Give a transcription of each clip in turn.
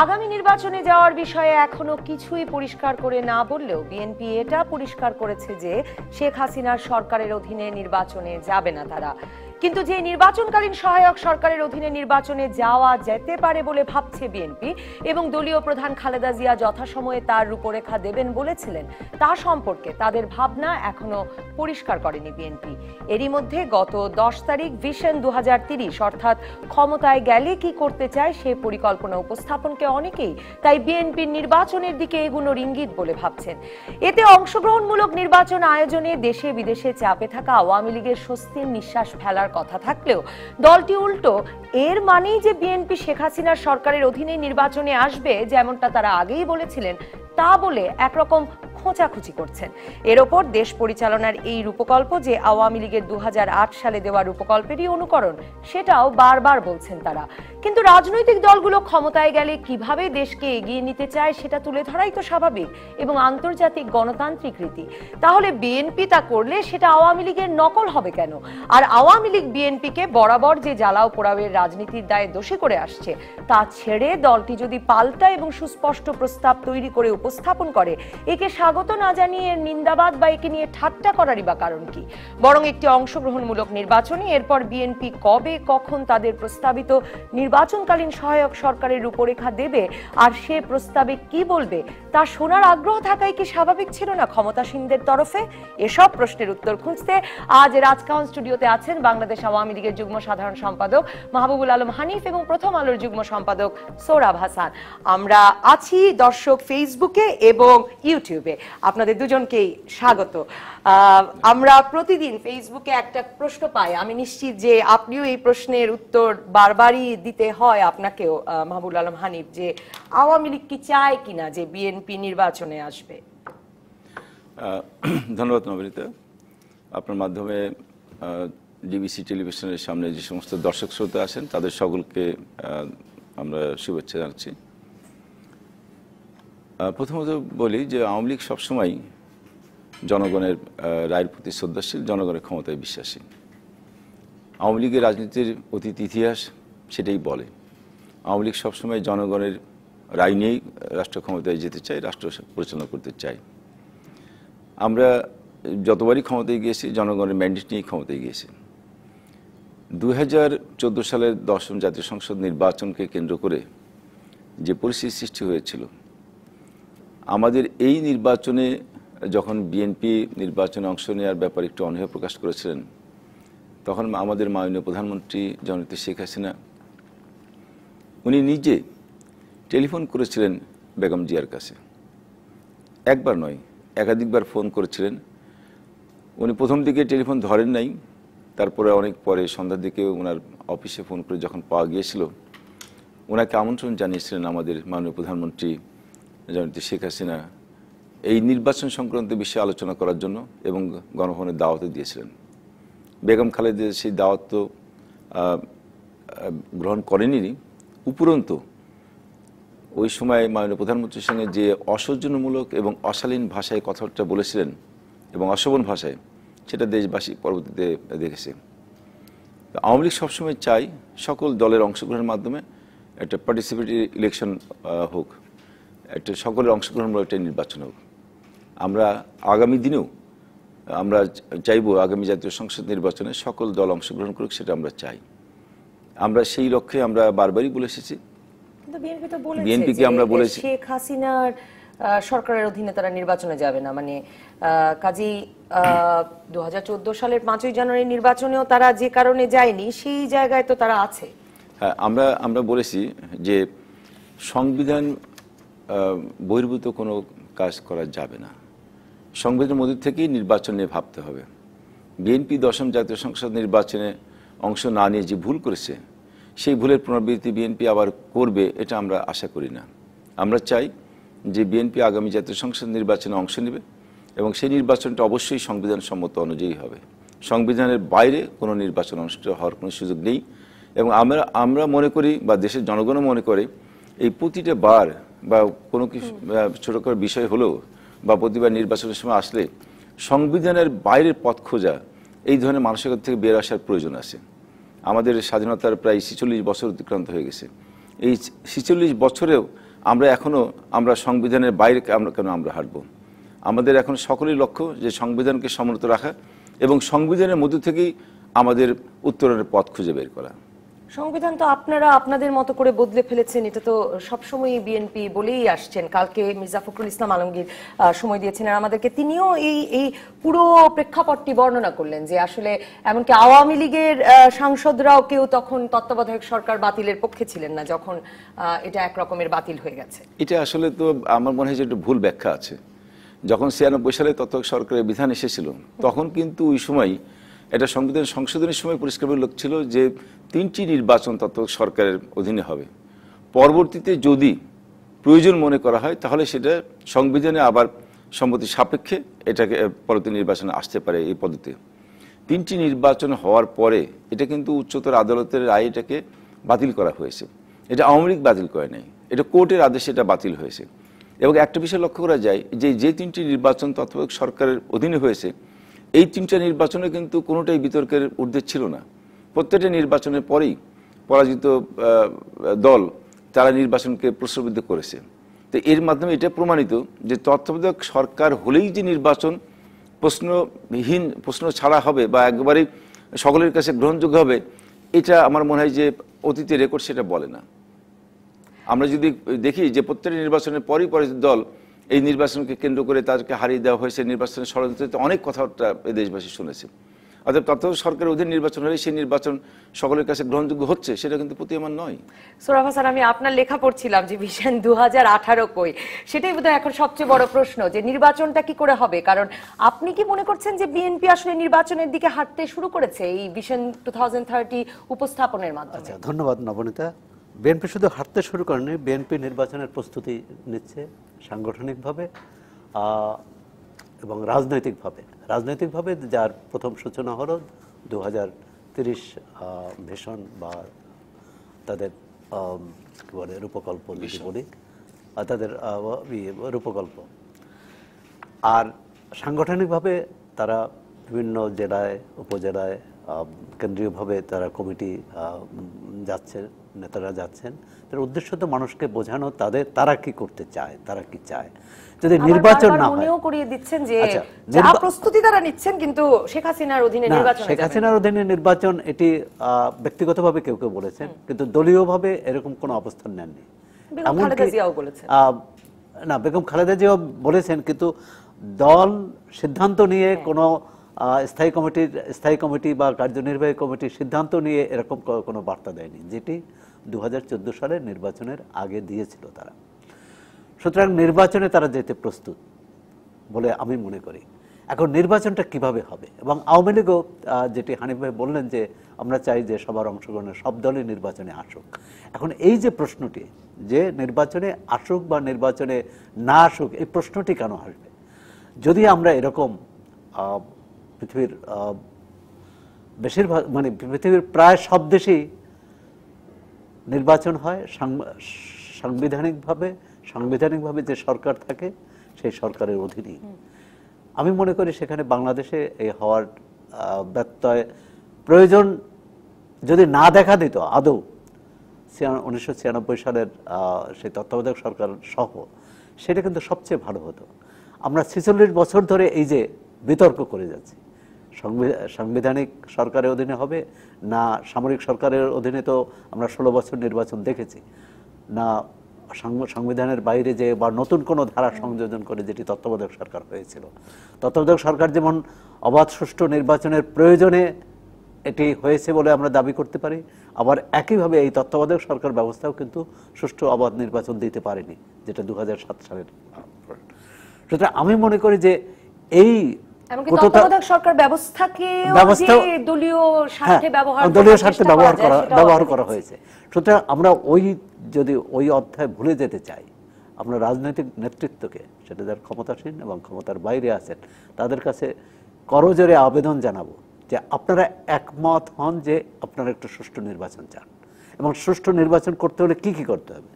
আগামী নির্বাচনে যাওয়ার বিষয়ে এখনো কিছুই পরিষ্কার করে না বললেও বিএনপি এটা পরিষ্কার করেছে যে শেখ হাসিনার সরকারের অধীনে নির্বাচনে যাবে না তারা। কিন্তু যে নির্বাচনকালীন সহায়ক সরকারের অধীনে নির্বাচনে যাওয়া যেতে পারে বলে ভাবছে বিএনপি এবং দলীয় প্রধান খালেদা জিয়া যথাসময়ে তার রূপরেখা দেবেন বলেছিলেন, তা সম্পর্কে তাদের ভাবনা এখনো পরিষ্কার করেনি বিএনপি। এরই মধ্যে গত 10 তারিখ ভিশন 2030 অর্থাৎ ক্ষমতায় গেলে কি করতে চায় সে পরিকল্পনা উপস্থাপনকে অনেকেই তাই বিএনপির নির্বাচনের দিকে এগুনোর ইঙ্গিত বলে ভাবছেন। এতে অংশগ্রহণমূলক নির্বাচন আয়োজনে দেশে বিদেশে চাপে থাকা আওয়ামী লীগের স্বস্তির নিঃশ্বাস ফেলার কথা থাকলেও দলটি উল্টো এর মানেই যে বিএনপি শেখ হাসিনার সরকারের অধীনে নির্বাচনে আসবে যেমনটা তারা আগেই বলেছিলেন তা বলে একরকম খোঁচাখুচি করছেন। এর ওপর দেশ পরিচালনার এই রূপকল্প যে আওয়ামী লীগের 2008 সালে দেওয়া রূপকল্পেরই অনুকরণ সেটাও বারবার বলছেন তারা। কিন্তু রাজনৈতিক দলগুলো ক্ষমতায় গেলে কিভাবে দেশকে এগিয়ে নিতে চায় সেটা তুলে ধরাই তো স্বাভাবিক এবং আন্তর্জাতিক গণতান্ত্রিক রীতি। তাহলে বিএনপি তা করলে সেটা আওয়ামী লীগের নকল হবে কেন? আর আওয়ামী লীগ বিএনপিকে বরাবর যে জ্বালাও পোড়াওয়ের রাজনীতির দায়ে দোষী করে আসছে তা ছেড়ে দলটি যদি পাল্টা এবং সুস্পষ্ট প্রস্তাব তৈরি করে উপস্থাপন করে, একে স্বাগত না জানিয়ে এর নিন্দাবাদ বা একে নিয়ে ঠাট্টা করারই বা কারণ কি? বরং একটি অংশগ্রহণমূলক নির্বাচনে এরপর বিএনপি কবে কখন তাদের প্রস্তাবিত নির্বাচনকালীন সহায়ক সরকারের রূপরেখা দেবে আর সে প্রস্তাবে কি বলবে তা শোনার আগ্রহ থাকাই কি স্বাভাবিক ছিল না ক্ষমতাসীনদের তরফে? এসব প্রশ্নের উত্তর খুঁজতে আজ রাজকাহন স্টুডিওতে আছেন বাংলাদেশ আওয়ামী লীগের যুগ্ম সাধারণ সম্পাদক মাহবুবুল আলম হানিফ এবং প্রথম আলোর যুগ্ম সম্পাদক সোহরাব হাসান। আমরা আছি দর্শক ফেসবুকে এবং ইউটিউবে, আপনাদের দুজনকেই স্বাগত। আমরা প্রতিদিন ফেসবুকে একটা প্রশ্ন পাই, আমি নিশ্চিত যে আপনিও এই প্রশ্নের উত্তর বারবারই দিতে হয় আপনাকেও মাহবুবুল আলম হানিফ, যে আওয়ামী লীগ কি চায় কিনা যে বিএনপি নির্বাচনে আসবে? ধন্যবাদ নবনীতা। আপনার মাধ্যমে ডিবিসি টেলিভিশনের সামনে যে সমস্ত দর্শক শ্রোতা আছেন তাদের সকলকে আমরা শুভেচ্ছা জানাচ্ছি। প্রথমত বলি যে আওয়ামী লীগ সবসময় জনগণের রায়ের প্রতি শ্রদ্ধাশীল, জনগণের ক্ষমতায় বিশ্বাসী। আওয়ামী লীগের রাজনীতির অতীত ইতিহাস সেটাই বলে। আওয়ামী লীগ সবসময় জনগণের রায় নিয়েই রাষ্ট্র ক্ষমতায় যেতে চায়, রাষ্ট্র পরিচালনা করতে চায়। আমরা যতবারই ক্ষমতায় গিয়েছি জনগণের ম্যান্ডেট নিয়েই ক্ষমতায় গিয়েছি। 2014 সালের 10ম জাতীয় সংসদ নির্বাচনকে কেন্দ্র করে যে পরিস্থিতি সৃষ্টি হয়েছিল, আমাদের এই নির্বাচনে যখন বিএনপি নির্বাচনে অংশ নেওয়ার ব্যাপারে একটু অনীহা প্রকাশ করেছিলেন, তখন আমাদের মাননীয় প্রধানমন্ত্রী জননেত্রী শেখ হাসিনা উনি নিজে টেলিফোন করেছিলেন বেগম জিয়ার কাছে। একবার নয়, একাধিকবার ফোন করেছিলেন। উনি প্রথম দিকে টেলিফোন ধরেন নাই, তারপরে অনেক পরে সন্ধ্যার দিকে ওনার অফিসে ফোন করে যখন পাওয়া গিয়েছিল, ওনাকে আমন্ত্রণ জানিয়েছিলেন আমাদের মাননীয় প্রধানমন্ত্রী জননেত্রী শেখ হাসিনা এই নির্বাচন সংক্রান্ত বিষয়ে আলোচনা করার জন্য এবং গণভবনের দাওয়াতও দিয়েছিলেন। বেগম খালেদা সেই দাওয়াত তো গ্রহণ করেনি, উপরন্তু ওই সময় মাননীয় প্রধানমন্ত্রীর সঙ্গে যে অসৌজন্যমূলক এবং অশালীন ভাষায় কথাটা বলেছিলেন এবং অশোভন ভাষায়, সেটা দেশবাসী পরবর্তীতে দেখেছে। আওয়ামী লীগ সবসময় চাই সকল দলের অংশগ্রহণের মাধ্যমে একটা পার্টিসিপেটরি ইলেকশন হোক, একটা সকলের অংশগ্রহণমূলক একটা নির্বাচন হোক। আমরা আগামী দিনেও আমরা চাইব আগামী জাতীয় সংসদ নির্বাচনে সকল দল অংশগ্রহণ করুক, সেটা আমরা চাই। আমরা সেই লক্ষ্যে আমরা বারবারই বলে এসেছি। বিএনপিকে আমরা বলেছি শেখ হাসিনার সরকারের অধীনে তারা নির্বাচনে যাবে না, মানে কাজেই 2014 সালের 5ই জানুয়ারি নির্বাচনেও তারা যে কারণে যায়নি সেই জায়গায় তো তারা আছে। হ্যাঁ, আমরা বলেছি যে সংবিধান বহির্ভূত কোনো কাজ করা যাবে না, সংবিধানের মধ্যে থেকেই নির্বাচন নিয়ে ভাবতে হবে। বিএনপি 10ম জাতীয় সংসদ নির্বাচনে অংশ না নিয়ে যে ভুল করেছে, সেই ভুলের পুনরাবৃত্তি বিএনপি আবার করবে এটা আমরা আশা করি না। আমরা চাই যে বিএনপি আগামী জাতীয় সংসদ নির্বাচনে অংশ নেবে এবং সেই নির্বাচনটা অবশ্যই সংবিধান সম্মত অনুযায়ী হবে। সংবিধানের বাইরে কোনো নির্বাচন অনুষ্ঠিত হওয়ার কোনো সুযোগ নেই। এবং আমরা মনে করি বা দেশের জনগণও মনে করে এই প্রতিটা বার বা কোনো কিছু ছোটখাটো বিষয় হলেও বা প্রতিবার নির্বাচনের সময় আসলে সংবিধানের বাইরের পথ খোঁজা, এই ধরনের মানসিকতা থেকে বের আসার প্রয়োজন আছে। আমাদের স্বাধীনতার প্রায় 46 বছর অতিক্রান্ত হয়ে গেছে। এই ৪৬ বছরেও আমরা সংবিধানের বাইরে কেন আমরা হাঁটব? আমাদের এখন সকলের লক্ষ্য যে সংবিধানকে সমুন্নত রাখা এবং সংবিধানের মধ্য থেকেই আমাদের উত্তরণের পথ খুঁজে বের করা। সংবিধান তো আপনারা আপনাদের মতো করে বদলে ফেলেছেন, এটা তো সবসময় বিএনপি বলেই আসছেন। কালকে মির্জা ফখরুল ইসলাম আলমগীর সময় দিয়েছেন আর আমাদেরকে, তিনিও এই পুরো প্রেক্ষাপটটি বর্ণনা করলেন যে আসলে এমনকি আওয়ামী লীগের সাংসদরাও কেউ তখন তত্ত্বাবধায়ক সরকার বাতিলের পক্ষে ছিলেন না, যখন এটা এক রকমের বাতিল হয়ে গেছে। এটা আসলে তো আমার মনে হয় যে একটু ভুল ব্যাখ্যা আছে। যখন ৯৬ সালে তত্ত্বাবধায়ক সরকারের বিধান এসেছিল তখন কিন্তু ওই সময় এটা সংবিধান সংশোধনের সময় পরিষ্কার উল্লেখ ছিল যে ৩টি নির্বাচন তত্ত্বাবধায়ক সরকারের অধীনে হবে। পরবর্তীতে যদি প্রয়োজন মনে করা হয় তাহলে সেটা সংবিধানে আবার সম্মতি সাপেক্ষে এটাকে পরবর্তী নির্বাচনে আসতে পারে এই পদ্ধতি। ৩টি নির্বাচন হওয়ার পরে এটা কিন্তু উচ্চতর আদালতের রায় এটাকে বাতিল করা হয়েছে। এটা আওয়ামী লীগ বাতিল করে নাই, এটা কোর্টের আদেশে এটা বাতিল হয়েছে। এবং একটা বিষয় লক্ষ্য করা যায় যে ৩টি নির্বাচন তত্ত্বাবধায়ক সরকারের অধীনে হয়েছে, এই ৩টা নির্বাচনে কিন্তু কোনোটাই বিতর্কের ঊর্ধ্বে ছিল না। প্রত্যেকটা নির্বাচনের পরেই পরাজিত দল তারা নির্বাচনকে প্রশ্নবিদ্ধ করেছে। তো এর মাধ্যমে এটা প্রমাণিত যে তত্ত্বাবধায়ক সরকার হলেই যে নির্বাচন প্রশ্নহীন, প্রশ্ন ছাড়া হবে বা একেবারেই সকলের কাছে গ্রহণযোগ্য হবে, এটা আমার মনে হয় যে অতীতের রেকর্ড সেটা বলে না। আমরা যদি দেখি যে প্রত্যেকটা নির্বাচনের পরই পরাজিত দল এই নির্বাচনকে কেন্দ্র করে তাদেরকে হারিয়ে দেওয়া হয়েছে, নির্বাচনের ষড়যন্ত্র, অনেক কথাটা দেশবাসী শুনেছে। অর্থাৎ তত্ত্বাবধায়ক সরকারের অধীন নির্বাচন হলে সেই নির্বাচন সকলের কাছে গ্রহণযোগ্য হচ্ছে, সেটা কিন্তু প্রতীয়মান নয়। সোহরাব হাসান, আমি আপনার লেখা পড়ছিলাম যে ভিশন ২০১৮ কই, সেটাই বোধহয় এখন সবচেয়ে বড় প্রশ্ন যে নির্বাচনটা কি করে হবে। কারণ আপনি কি মনে করছেন যে বিএনপি আসলে নির্বাচনের দিকে হাঁটতে শুরু করেছে এই ভিশন 2030 উপস্থাপনের মাধ্যমে? আচ্ছা, ধন্যবাদ নবনীতা। বিএনপি শুধু হাঁটতে শুরু করেনি, বিএনপি নির্বাচনের প্রস্তুতি নিচ্ছে সাংগঠনিকভাবে এবং রাজনৈতিকভাবে যার প্রথম সূচনা হলো 2030 ভিশন বা তাদের কি বলে রূপকল্প যদি বলি, তাদের রূপকল্প। আর সাংগঠনিকভাবে তারা বিভিন্ন জেলায়, উপজেলায়, কেন্দ্রীয়ভাবে তারা কমিটি যাচ্ছে, নেতারা যাচ্ছেন। তার উদ্দেশ্য তো মানুষকে বোঝানো তারা কি করতে চায়, তারা কি চায়। যদি নির্বাচন না হয়, মনেও করিয়ে দিচ্ছেন যে প্রস্তুতি তারা নিচ্ছেন, কিন্তু শেখ হাসিনার অধীনে নির্বাচন, শেখ হাসিনার অধীনে নির্বাচন, এটি ব্যক্তিগতভাবে কেউ কেউ বলেছেন, কিন্তু দলীয়ভাবে এরকম কোনো অবস্থান নেননি। না, বেগম খালেদা জিয়াও বলেছেন, কিন্তু দল সিদ্ধান্ত নিয়ে কোনো স্থায়ী কমিটি বা কার্যনির্বাহী কমিটির সিদ্ধান্ত নিয়ে এরকম কোনো বার্তা দেয়নি, যেটি 2014 সালের নির্বাচনের আগে দিয়েছিল তারা। সুতরাং নির্বাচনে তারা যেতে প্রস্তুত বলে আমি মনে করি। এখন নির্বাচনটা কিভাবে হবে, এবং আওয়ামী লীগও যেটি হানিফ ভাই বললেন যে আমরা চাই যে সবার অংশগ্রহণে সব দলই নির্বাচনে আসুক। এখন এই যে প্রশ্নটি যে নির্বাচনে আসুক বা নির্বাচনে না আসুক, এই প্রশ্নটি কেন আসবে? যদি আমরা এরকম পৃথিবীর বেশিরভাগ মানে পৃথিবীর প্রায় সব দেশেই নির্বাচন হয় সাংবিধানিকভাবে যে সরকার থাকে সেই সরকারের অধীনেই। আমি মনে করি সেখানে বাংলাদেশে এই হওয়ার ব্যত্যয় প্রয়োজন যদি না দেখা দিত আদৌ 1996 সালের সেই তত্ত্বাবধায়ক সরকার সহ, সেটা কিন্তু সবচেয়ে ভালো হতো। আমরা 46 বছর ধরে এই যে বিতর্ক করে যাচ্ছি, সাংবিধানিক সরকারের অধীনে হবে না সামরিক সরকারের অধীনে, তো আমরা 16 বছর নির্বাচন দেখেছি না, সংবিধানের বাইরে যে বা নতুন কোনো ধারা সংযোজন করে যেটি তত্ত্বাবধায়ক সরকার হয়েছিল। তত্ত্বাবধায়ক সরকার যেমন অবাধ সুষ্ঠু নির্বাচনের প্রয়োজনে এটি হয়েছে বলে আমরা দাবি করতে পারি, আবার একইভাবে এই তত্ত্বাবধায়ক সরকার ব্যবস্থাও কিন্তু সুষ্ঠু অবাধ নির্বাচন দিতে পারেনি, যেটা 2007 সালের। সুতরাং আমি মনে করি যে এই তত্ত্বাবধায়ক সরকার ব্যবস্থাকে দলীয় স্বার্থে ব্যবহার করা হয়েছে। সুতরাং আমরা যদি ওই অধ্যায় ভুলে যেতে চাই, আমরা রাজনৈতিক নেতৃত্বকে, সেটা যার ক্ষমতাসীন এবং ক্ষমতার বাইরে আছেন, তাদের কাছে করজোরে আবেদন জানাবো যে আপনারা একমত হন যে আপনারা একটু সুষ্ঠু নির্বাচন চান, এবং সুষ্ঠু নির্বাচন করতে হলে কি কি করতে হবে।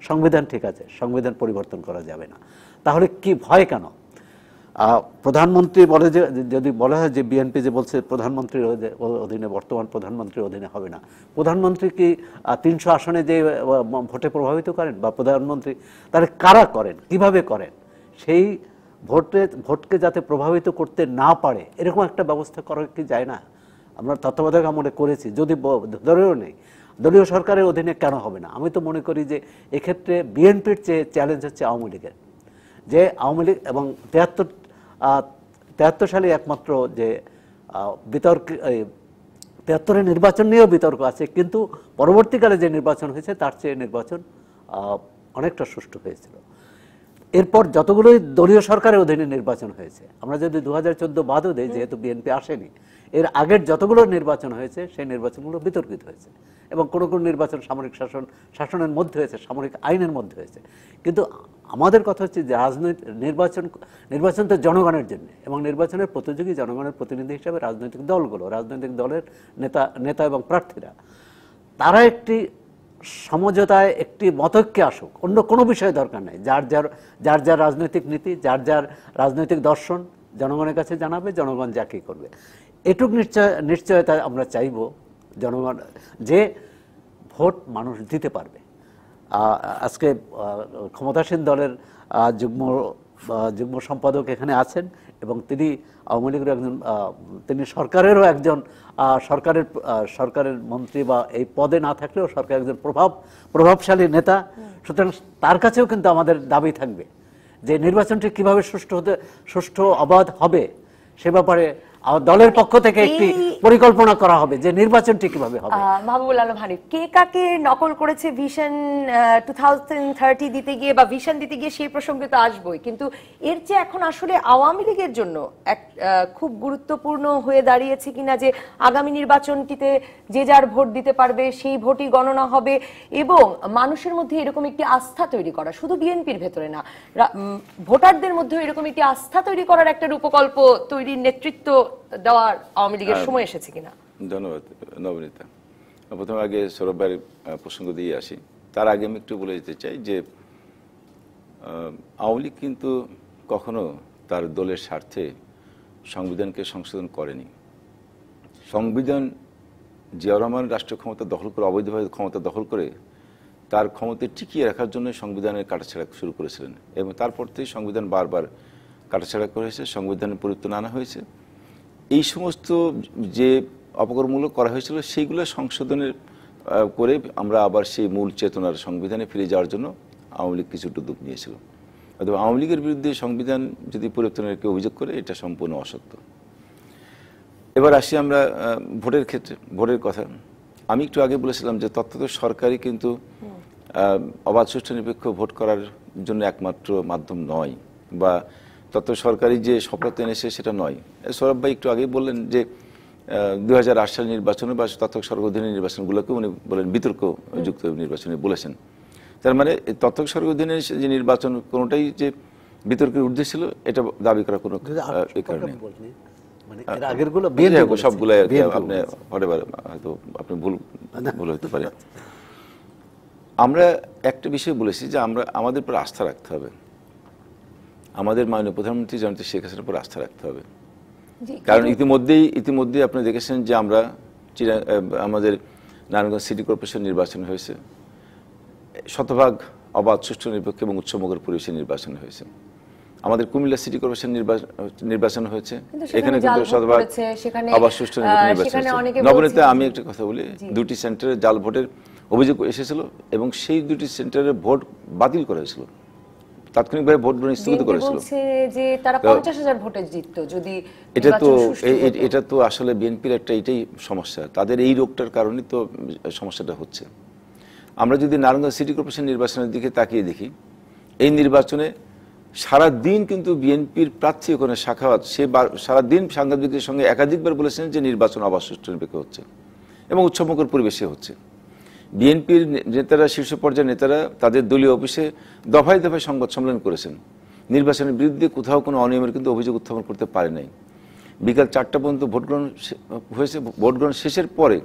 সংবিধান ঠিক আছে, সংবিধান পরিবর্তন করা যাবে না, তাহলে কি ভয় কেন? প্রধানমন্ত্রী বলে যে, যদি বলা হয় যে বিএনপি যে বলছে প্রধানমন্ত্রীর অধীনে, বর্তমান প্রধানমন্ত্রীর অধীনে হবে না, প্রধানমন্ত্রী কি 300 আসনে যে ভোটে প্রভাবিত করেন বা প্রধানমন্ত্রী, তাহলে কারা করেন, কিভাবে করেন? সেই ভোটকে যাতে প্রভাবিত করতে না পারে এরকম একটা ব্যবস্থা করা কি যায় না? আমরা তত্ত্বাবধায়ক আমলে করেছি, যদি ধরেও নেই দলীয় সরকারের অধীনে কেন হবে না? আমি তো মনে করি যে এক্ষেত্রে বিএনপির চেয়ে চ্যালেঞ্জ হচ্ছে আওয়ামী লীগের, যে আওয়ামী লীগ এবং 73 সালে একমাত্র যে বিতর্ক, 73-এর নির্বাচন নিয়েও বিতর্ক আছে, কিন্তু পরবর্তীকালে যে নির্বাচন হয়েছে তার চেয়ে নির্বাচন অনেকটা সুষ্ঠু হয়েছিল। এরপর যতগুলোই দলীয় সরকারের অধীনে নির্বাচন হয়েছে, আমরা যদি 2014 বাদও দেই, যেহেতু বিএনপি আসেনি, এর আগের যতগুলো নির্বাচন হয়েছে সেই নির্বাচনগুলো বিতর্কিত হয়েছে, এবং কোনো কোনো নির্বাচন সামরিক শাসনের মধ্যে হয়েছে, সামরিক আইনের মধ্যে হয়েছে। কিন্তু আমাদের কথা হচ্ছে যে নির্বাচন তো জনগণের জন্য, এবং নির্বাচনের প্রতিযোগী জনগণের প্রতিনিধি হিসাবে রাজনৈতিক দলগুলো, রাজনৈতিক দলের নেতা এবং প্রার্থীরা, তারা একটি সমঝোতায়, একটি মতৈক্যে আসুক, অন্য কোনো বিষয়ে দরকার নেই। যার যার রাজনৈতিক নীতি, যার যার রাজনৈতিক দর্শন জনগণের কাছে জানাবে, জনগণ যাকেই করবে। এটুক নিশ্চয়তা আমরা চাইব জনগণ, যে ভোট মানুষ দিতে পারবে। আজকে ক্ষমতাসীন দলের যুগ্ম সম্পাদক এখানে আছেন, এবং তিনি আওয়ামী লীগের একজন, তিনি সরকারেরও একজন, সরকারের মন্ত্রী বা এই পদে না থাকলেও সরকারের একজন প্রভাবশালী নেতা। সুতরাং তার কাছেও কিন্তু আমাদের দাবি থাকবে যে নির্বাচনটি কিভাবে সুষ্ঠু অবাধ হবে সে ব্যাপারে দলের পক্ষ থেকে একটি পরিকল্পনা করা হবে যে নির্বাচনটি কিভাবে হবে। মাহবুবুল আলম হানিফ, কে কাকে নকল করেছে ভিশন 2030 দিতে গিয়ে বা ভিশন দিতে গিয়ে সেই প্রসঙ্গে তো আসবোই, কিন্তু এর চেয়ে এখন আসলে আওয়ামী লীগের জন্য এক খুব গুরুত্বপূর্ণ হয়ে দাঁড়িয়েছে কিনা যে আগামী নির্বাচনটিতে যে যার ভোট দিতে পারবে, সেই ভোটই গণনা হবে, এবং মানুষের মধ্যে এরকম একটি আস্থা তৈরি করা, শুধু বিএনপির ভেতরে না, ভোটারদের মধ্যে এরকম একটি আস্থা তৈরি করার একটা রূপকল্প তৈরির নেতৃত্ব দেওয়ার আওয়ামী লীগের সময় এসেছে কিনা? ধন্যবাদ নবনীতা। প্রথমে আগে সৌরভ ভাইয়ের প্রসঙ্গ দিয়ে আসি, তার আগে আমি একটু বলে দিতে চাই যে আওয়ামী লীগ কিন্তু কখনো তার দলের স্বার্থে সংবিধানকে সংশোধন করেনি। সংবিধান জিয়াউর রহমান রাষ্ট্রীয় ক্ষমতা দখল করে, অবৈধভাবে ক্ষমতা দখল করে তার ক্ষমতা টিকিয়ে রাখার জন্য সংবিধানের কাটাছেড়া শুরু করেছিলেন, এবং তারপর থেকে সংবিধান বারবার কাটাছেড়া করেছে, সংবিধানের পরিবর্তন আনা হয়েছে। এই সমস্ত যে অপকর্মগুলো করা হয়েছিল সেইগুলো সংশোধনের করে আমরা আবার সেই মূল চেতনার সংবিধানে ফিরে যাওয়ার জন্য আওয়ামী লীগ কিছু উদ্যোগ নিয়েছিল। অথবা আওয়ামী লীগের বিরুদ্ধে সংবিধান যদি পরিবর্তনের কেউ অভিযোগ করে, এটা সম্পূর্ণ অসত্য। এবার আসি আমরা ভোটের ক্ষেত্রে, ভোটের কথা আমি একটু আগে বলেছিলাম যে তত্ত্বাবধায়ক সরকারই কিন্তু অবাধ সুষ্ঠু নিরপেক্ষ ভোট করার জন্য একমাত্র মাধ্যম নয়, বা তত্ত্বাবধায়ক সরকারি যে সফলতা এনেছে সেটা নয়। সৌরভ ভাই একটু আগেই বললেন যে 2008 সালের নির্বাচনে বা তত্ত্বাবধায়ক সরকার অধীনের নির্বাচনগুলোকে উনি বলেন বিতর্কযুক্ত নির্বাচনে বলেছেন। তার মানে তত্ত্বাবধায়ক সরকার অধীনের যে নির্বাচন কোনোটাই যে বিতর্কের ঊর্ধ্বে ছিল এটা দাবি করার কোনো কারণ নেই। সবগুলো আপনি হয়তো আপনি ভুল হতে পারে। আমরা একটা বিষয় বলেছি যে আমরা আমাদের উপর আস্থা রাখতে হবে, আমাদের মাননীয় প্রধানমন্ত্রী জননেত্রী শেখ হাসিনার উপর আস্থা রাখতে হবে। কারণ ইতিমধ্যেই আপনি দেখেছেন যে আমরা আমাদের নারায়ণগঞ্জ সিটি কর্পোরেশন নির্বাচন হয়েছে, শতভাগ অবাধ সুষ্ঠু নিরপেক্ষ এবং উৎসমুখর পরিবেশে নির্বাচন হয়েছে। আমাদের কুমিল্লা সিটি কর্পোরেশন নির্বাচন হয়েছে, এখানে কিন্তু শতভাগ অবাধ সুষ্ঠু নির্বাচন হয়েছে। নবনীতা, আমি একটা কথা বলি, 2টি সেন্টারে জাল ভোটের অভিযোগ এসেছিল এবং সেই 2টি সেন্টারে ভোট বাতিল করা হয়েছিল, তাৎক্ষণিকভাবে ভোট গ্রহণ স্থগিত করেছিল। যে তারা 50,000 ভোটে জিততো যদি এটা তো আসলে বিএনপির একটা এটাই সমস্যা, তাদের এই রোগটার কারণে তো সমস্যাটা হচ্ছে। আমরা যদি নারায়ণগঞ্জ সিটি কর্পোরেশন নির্বাচনের দিকে তাকিয়ে দেখি, এই নির্বাচনে সারাদিন কিন্তু বিএনপির প্রার্থী ওখানে সাখাওয়াত, সে সারাদিন সাংবাদিকদের সঙ্গে একাধিকবার বলেছেন যে নির্বাচন অবাধ সুষ্ঠু নিরপেক্ষ হচ্ছে এবং উৎসমুখর পরিবেশে হচ্ছে। বিএনপির নেতারা, শীর্ষ পর্যায়ের নেতারা তাদের দলীয় অফিসে দফায় দফায় সংবাদ সম্মেলন করেছেন, নির্বাচনের বিরুদ্ধে কোথাও কোনো অনিয়মের কিন্তু অভিযোগ উত্থাপন করতে পারে নাই। বিকাল 4টা পর্যন্ত ভোট গ্রহণ হয়েছে। ভোট গ্রহণ শেষের পরে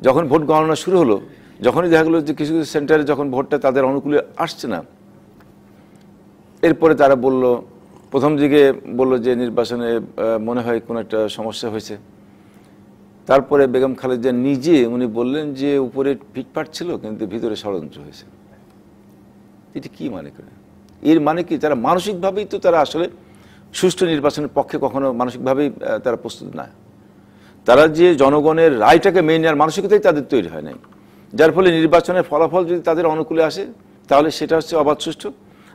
যখন ভোট গণনা শুরু হলো, যখনই দেখা গেলো যে কিছু কিছু সেন্টারে যখন ভোটটা তাদের অনুকূলে আসছে না, এরপরে তারা বলল প্রথম দিকে বললো যে নির্বাচনে মনে হয় কোনো একটা সমস্যা হয়েছে। তারপরে বেগম খালেদা নিজে উনি বললেন যে উপরে ফিটফাট ছিল কিন্তু ভিতরে ষড়যন্ত্র হয়েছে। এটি কি মানে করে? এর মানে কি তারা মানসিকভাবেই তো তারা আসলে সুষ্ঠু নির্বাচনের পক্ষে কখনো মানসিকভাবেই তারা প্রস্তুত না। তারা যে জনগণের রায়টাকে মেনে নেওয়ার মানসিকতাই তাদের তৈরি হয় নাই, যার ফলে নির্বাচনের ফলাফল যদি তাদের অনুকূলে আসে তাহলে সেটা হচ্ছে অবাধ সুষ্ঠু,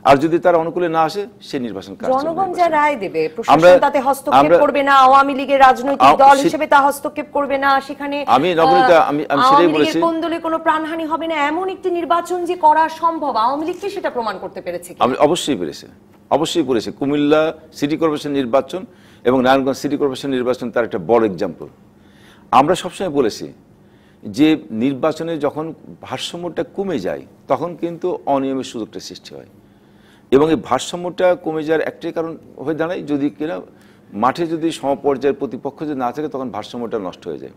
আর যদি তার অনুকূলে না আসে সে নির্বাচন জনগণ যা রায় দেবে প্রশাসন তাতে হস্তক্ষেপ করবে না, আওয়ামী লীগের রাজনৈতিক দল হিসেবে তা হস্তক্ষেপ করবে না, সেখানে আমি নবনীতা আমি সেটাই বলেছি কোন দলে কোনো প্রাণহানি হবে না এমন একটি নির্বাচন যে করা সম্ভব, আওয়ামী লীগ কি সেটা প্রমাণ করতে পেরেছে? অবশ্যই পেরেছে, অবশ্যই পেরেছে। কুমিল্লা সিটি কর্পোরেশন নির্বাচন এবং নারায়ণগঞ্জ সিটি কর্পোরেশন নির্বাচন তার একটা বড় এক্সাম্পল। আমরা সবসময় বলেছি যে নির্বাচনে যখন ভারসাম্যটা কমে যায় তখন কিন্তু অনিয়মের সুযোগটা সৃষ্টি হয়, এবং এই ভারসাম্যটা কমে যাওয়ার একটাই কারণ হয়ে দাঁড়ায় যদি কিনা মাঠে যদি সমপর্যায়ের প্রতিপক্ষ যদি না থাকে তখন ভারসাম্যটা নষ্ট হয়ে যায়।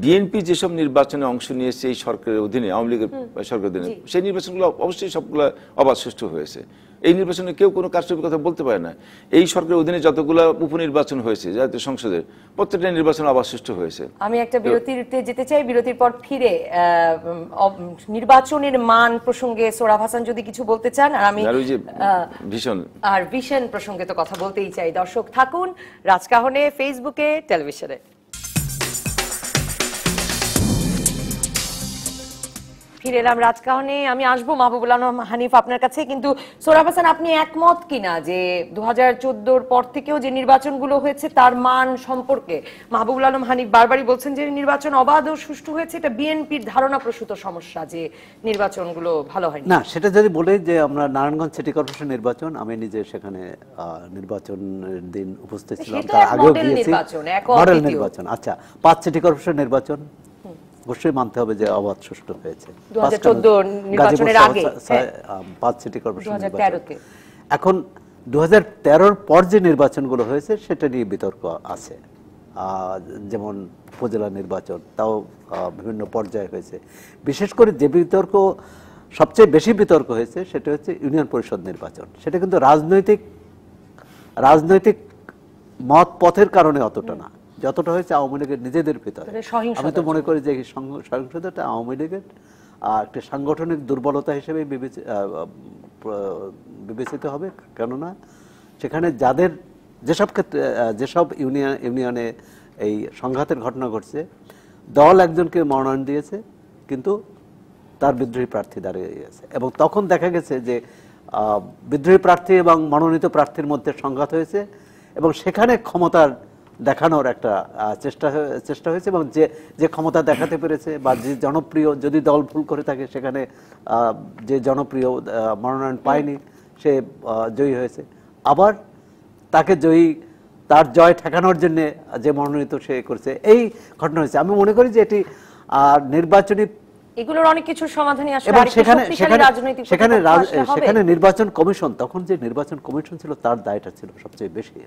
বিএনপি যেসব নির্বাচনে অংশ নিয়েছে এই সরকারের অধীনে, আওয়ামী লীগের সরকারের অধীনে, সেই নির্বাচনগুলো অবশ্যই সবগুলো অবাধ সুষ্ঠু হয়েছে। এই নির্বাচনে কেউ কোনো কারচুপির কথা বলতে পারে না। এই সরকারের অধীনে যতগুলো উপনির্বাচন হয়েছে জাতীয় সংসদের প্রত্যেকটা নির্বাচন অবাধ সুষ্ঠু হয়েছে। আমি একটা বিরতিতে যেতে চাই, বিরতির পর ফিরে নির্বাচনের মান প্রসঙ্গে সোহরাব হাসান যদি কিছু বলতে চান, আর আমি ভীষণ প্রসঙ্গে তো কথা বলতেই চাই। দর্শক থাকুন রাজকাহনে, ফেসবুকে, টেলিভিশনে। ফিরে এলাম রাজকাহনে। আমি আসবো মাহবুবুল আলম হানিফ আপনার কাছে, কিন্তু সোহরাব হাসান আপনি একমত কিনা যে 2014-র পর থেকেও যে নির্বাচনগুলো হয়েছে তার মান সম্পর্কে? মাহবুবুল আলম হানিফ বারবারই বলছেন যে নির্বাচন অবাধ ও সুষ্ঠু হয়েছে, এটা বিএনপির ধারণা প্রসূত সমস্যা যে নির্বাচনগুলো ভালো হয়নি। না, সেটা যদি বলে যে আমরা নারায়ণগঞ্জ সিটি কর্পোরেশন নির্বাচন, আমি নিজে সেখানে নির্বাচনের দিন উপস্থিত ছিলাম, তার আগেও গিয়েছি। মডেল নির্বাচন, আচ্ছা 5 সিটি কর্পোরেশন নির্বাচন অবশ্যই মানতে হবে যে অবাধ সুষ্ঠু হয়েছে 2014 নির্বাচনের আগে, 5 সিটি কর্পোরেশন নির্বাচন। এখন 2013-র পর যে নির্বাচনগুলো হয়েছে সেটা নিয়ে বিতর্ক আছে, যেমন উপজেলা নির্বাচন, তাও বিভিন্ন পর্যায়ে হয়েছে। বিশেষ করে যে বিতর্ক সবচেয়ে বেশি বিতর্ক হয়েছে সেটা হচ্ছে ইউনিয়ন পরিষদ নির্বাচন। সেটা কিন্তু রাজনৈতিক মত পথের কারণে অতটা না, যতটা হয়েছে আওয়ামী লীগের নিজেদের ভিতরে। আমি তো মনে করি যে সহিংসতাটা আওয়ামী লীগের একটা সাংগঠনিক দুর্বলতা হিসেবে বিবেচিত হবে, কেননা সেখানে যেসব ক্ষেত্রে যেসব ইউনিয়নে এই সংঘাতের ঘটনা ঘটছে, দল একজনকে মনোনয়ন দিয়েছে কিন্তু তার বিদ্রোহী প্রার্থী দাঁড়িয়ে গেছে, এবং তখন দেখা গেছে যে বিদ্রোহী প্রার্থী এবং মনোনীত প্রার্থীর মধ্যে সংঘাত হয়েছে, এবং সেখানে ক্ষমতার দেখানোর একটা চেষ্টা হয়েছে, এবং যে ক্ষমতা দেখাতে পেরেছে বা যে জনপ্রিয়, যদি দল ভুল করে থাকে সেখানে যে জনপ্রিয় মনোনয়ন পায়নি সে জয়ী হয়েছে, আবার তার জয় ঠেকানোর জন্য যে মনোনীত সে করেছে, এই ঘটনা হয়েছে। আমি মনে করি যে এটি নির্বাচনী, এগুলোর অনেক কিছু সমাধানই আসলে সেখানে নির্বাচন কমিশন, তখন যে নির্বাচন কমিশন ছিল তার দায়টা ছিল সবচেয়ে বেশি।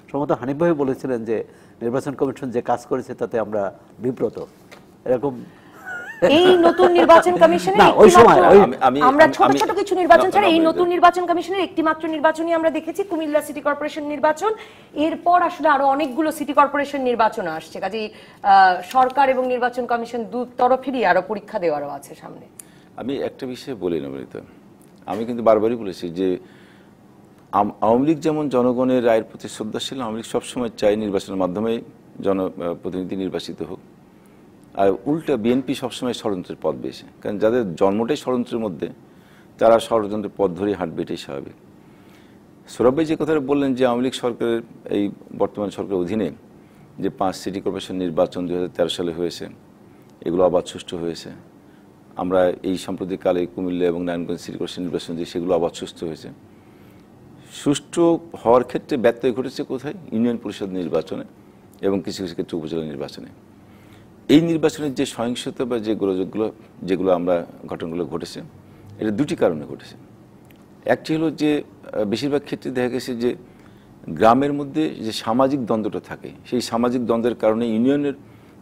সম্ভবত হানিফ ভাই বলেছিলেন যে নির্বাচন কমিশন যে কাজ করেছে তাতে আমরা বিব্রত, এরকম। এই নতুন নির্বাচন কমিশনের আমরা ছোট ছোট কিছু নির্বাচন ছাড়া এই নতুন নির্বাচন কমিশনের একটি মাত্র নির্বাচনই আমরা দেখেছি, কুমিল্লা সিটি কর্পোরেশন নির্বাচন। এরপর আসলে আরো অনেকগুলো সিটি কর্পোরেশন নির্বাচন আসছে, কাজেই সরকার এবং নির্বাচন কমিশন দু তরফেরই আরো পরীক্ষা দেওয়ারও আছে সামনে। আমি একটা বিষয় বলি নবনীতা, আমি কিন্তু বারবারই বলেছি যে আওয়ামী লীগ যেমন জনগণের রায়ের প্রতি শ্রদ্ধাশীল, আওয়ামী লীগ সবসময় চাই নির্বাচনের মাধ্যমে জনপ্রতিনিধি নির্বাচিত হোক, আর উল্টা বিএনপি সবসময় ষড়যন্ত্রের পথ বেছে, কারণ যাদের জন্মটাই ষড়যন্ত্রের মধ্যে তারা ষড়যন্ত্রের পথ ধরেই হাঁটবে, এটাই স্বাভাবিক। সৌরভ ভাই যে কথাটা বললেন যে আওয়ামী লীগ সরকারের এই বর্তমান সরকারের অধীনে যে 5 সিটি কর্পোরেশন নির্বাচন 2013 সালে হয়েছে, এগুলো অবাধ সুষ্ঠু হয়েছে। আমরা এই সাম্প্রতিককালে কুমিল্লা এবং নারায়ণগঞ্জ সিটি কর্পোরেশন নির্বাচন যে সেগুলো অবাধ সুষ্ঠু হয়েছে। সুষ্ঠু হওয়ার ক্ষেত্রে ব্যত্যয় ঘটেছে কোথায়? ইউনিয়ন পরিষদ নির্বাচনে এবং কিছু কিছু ক্ষেত্রে উপজেলা নির্বাচনে। এই নির্বাচনের যে সহিংসতা বা যে যেগুলো আমরা ঘটনাগুলো ঘটেছে, এটা দুটি কারণে ঘটেছে। একটি হলো যে বেশিরভাগ ক্ষেত্রে দেখা গেছে যে গ্রামের মধ্যে যে সামাজিক দ্বন্দ্বটা থাকে, সেই সামাজিক দ্বন্দ্বের কারণে ইউনিয়নের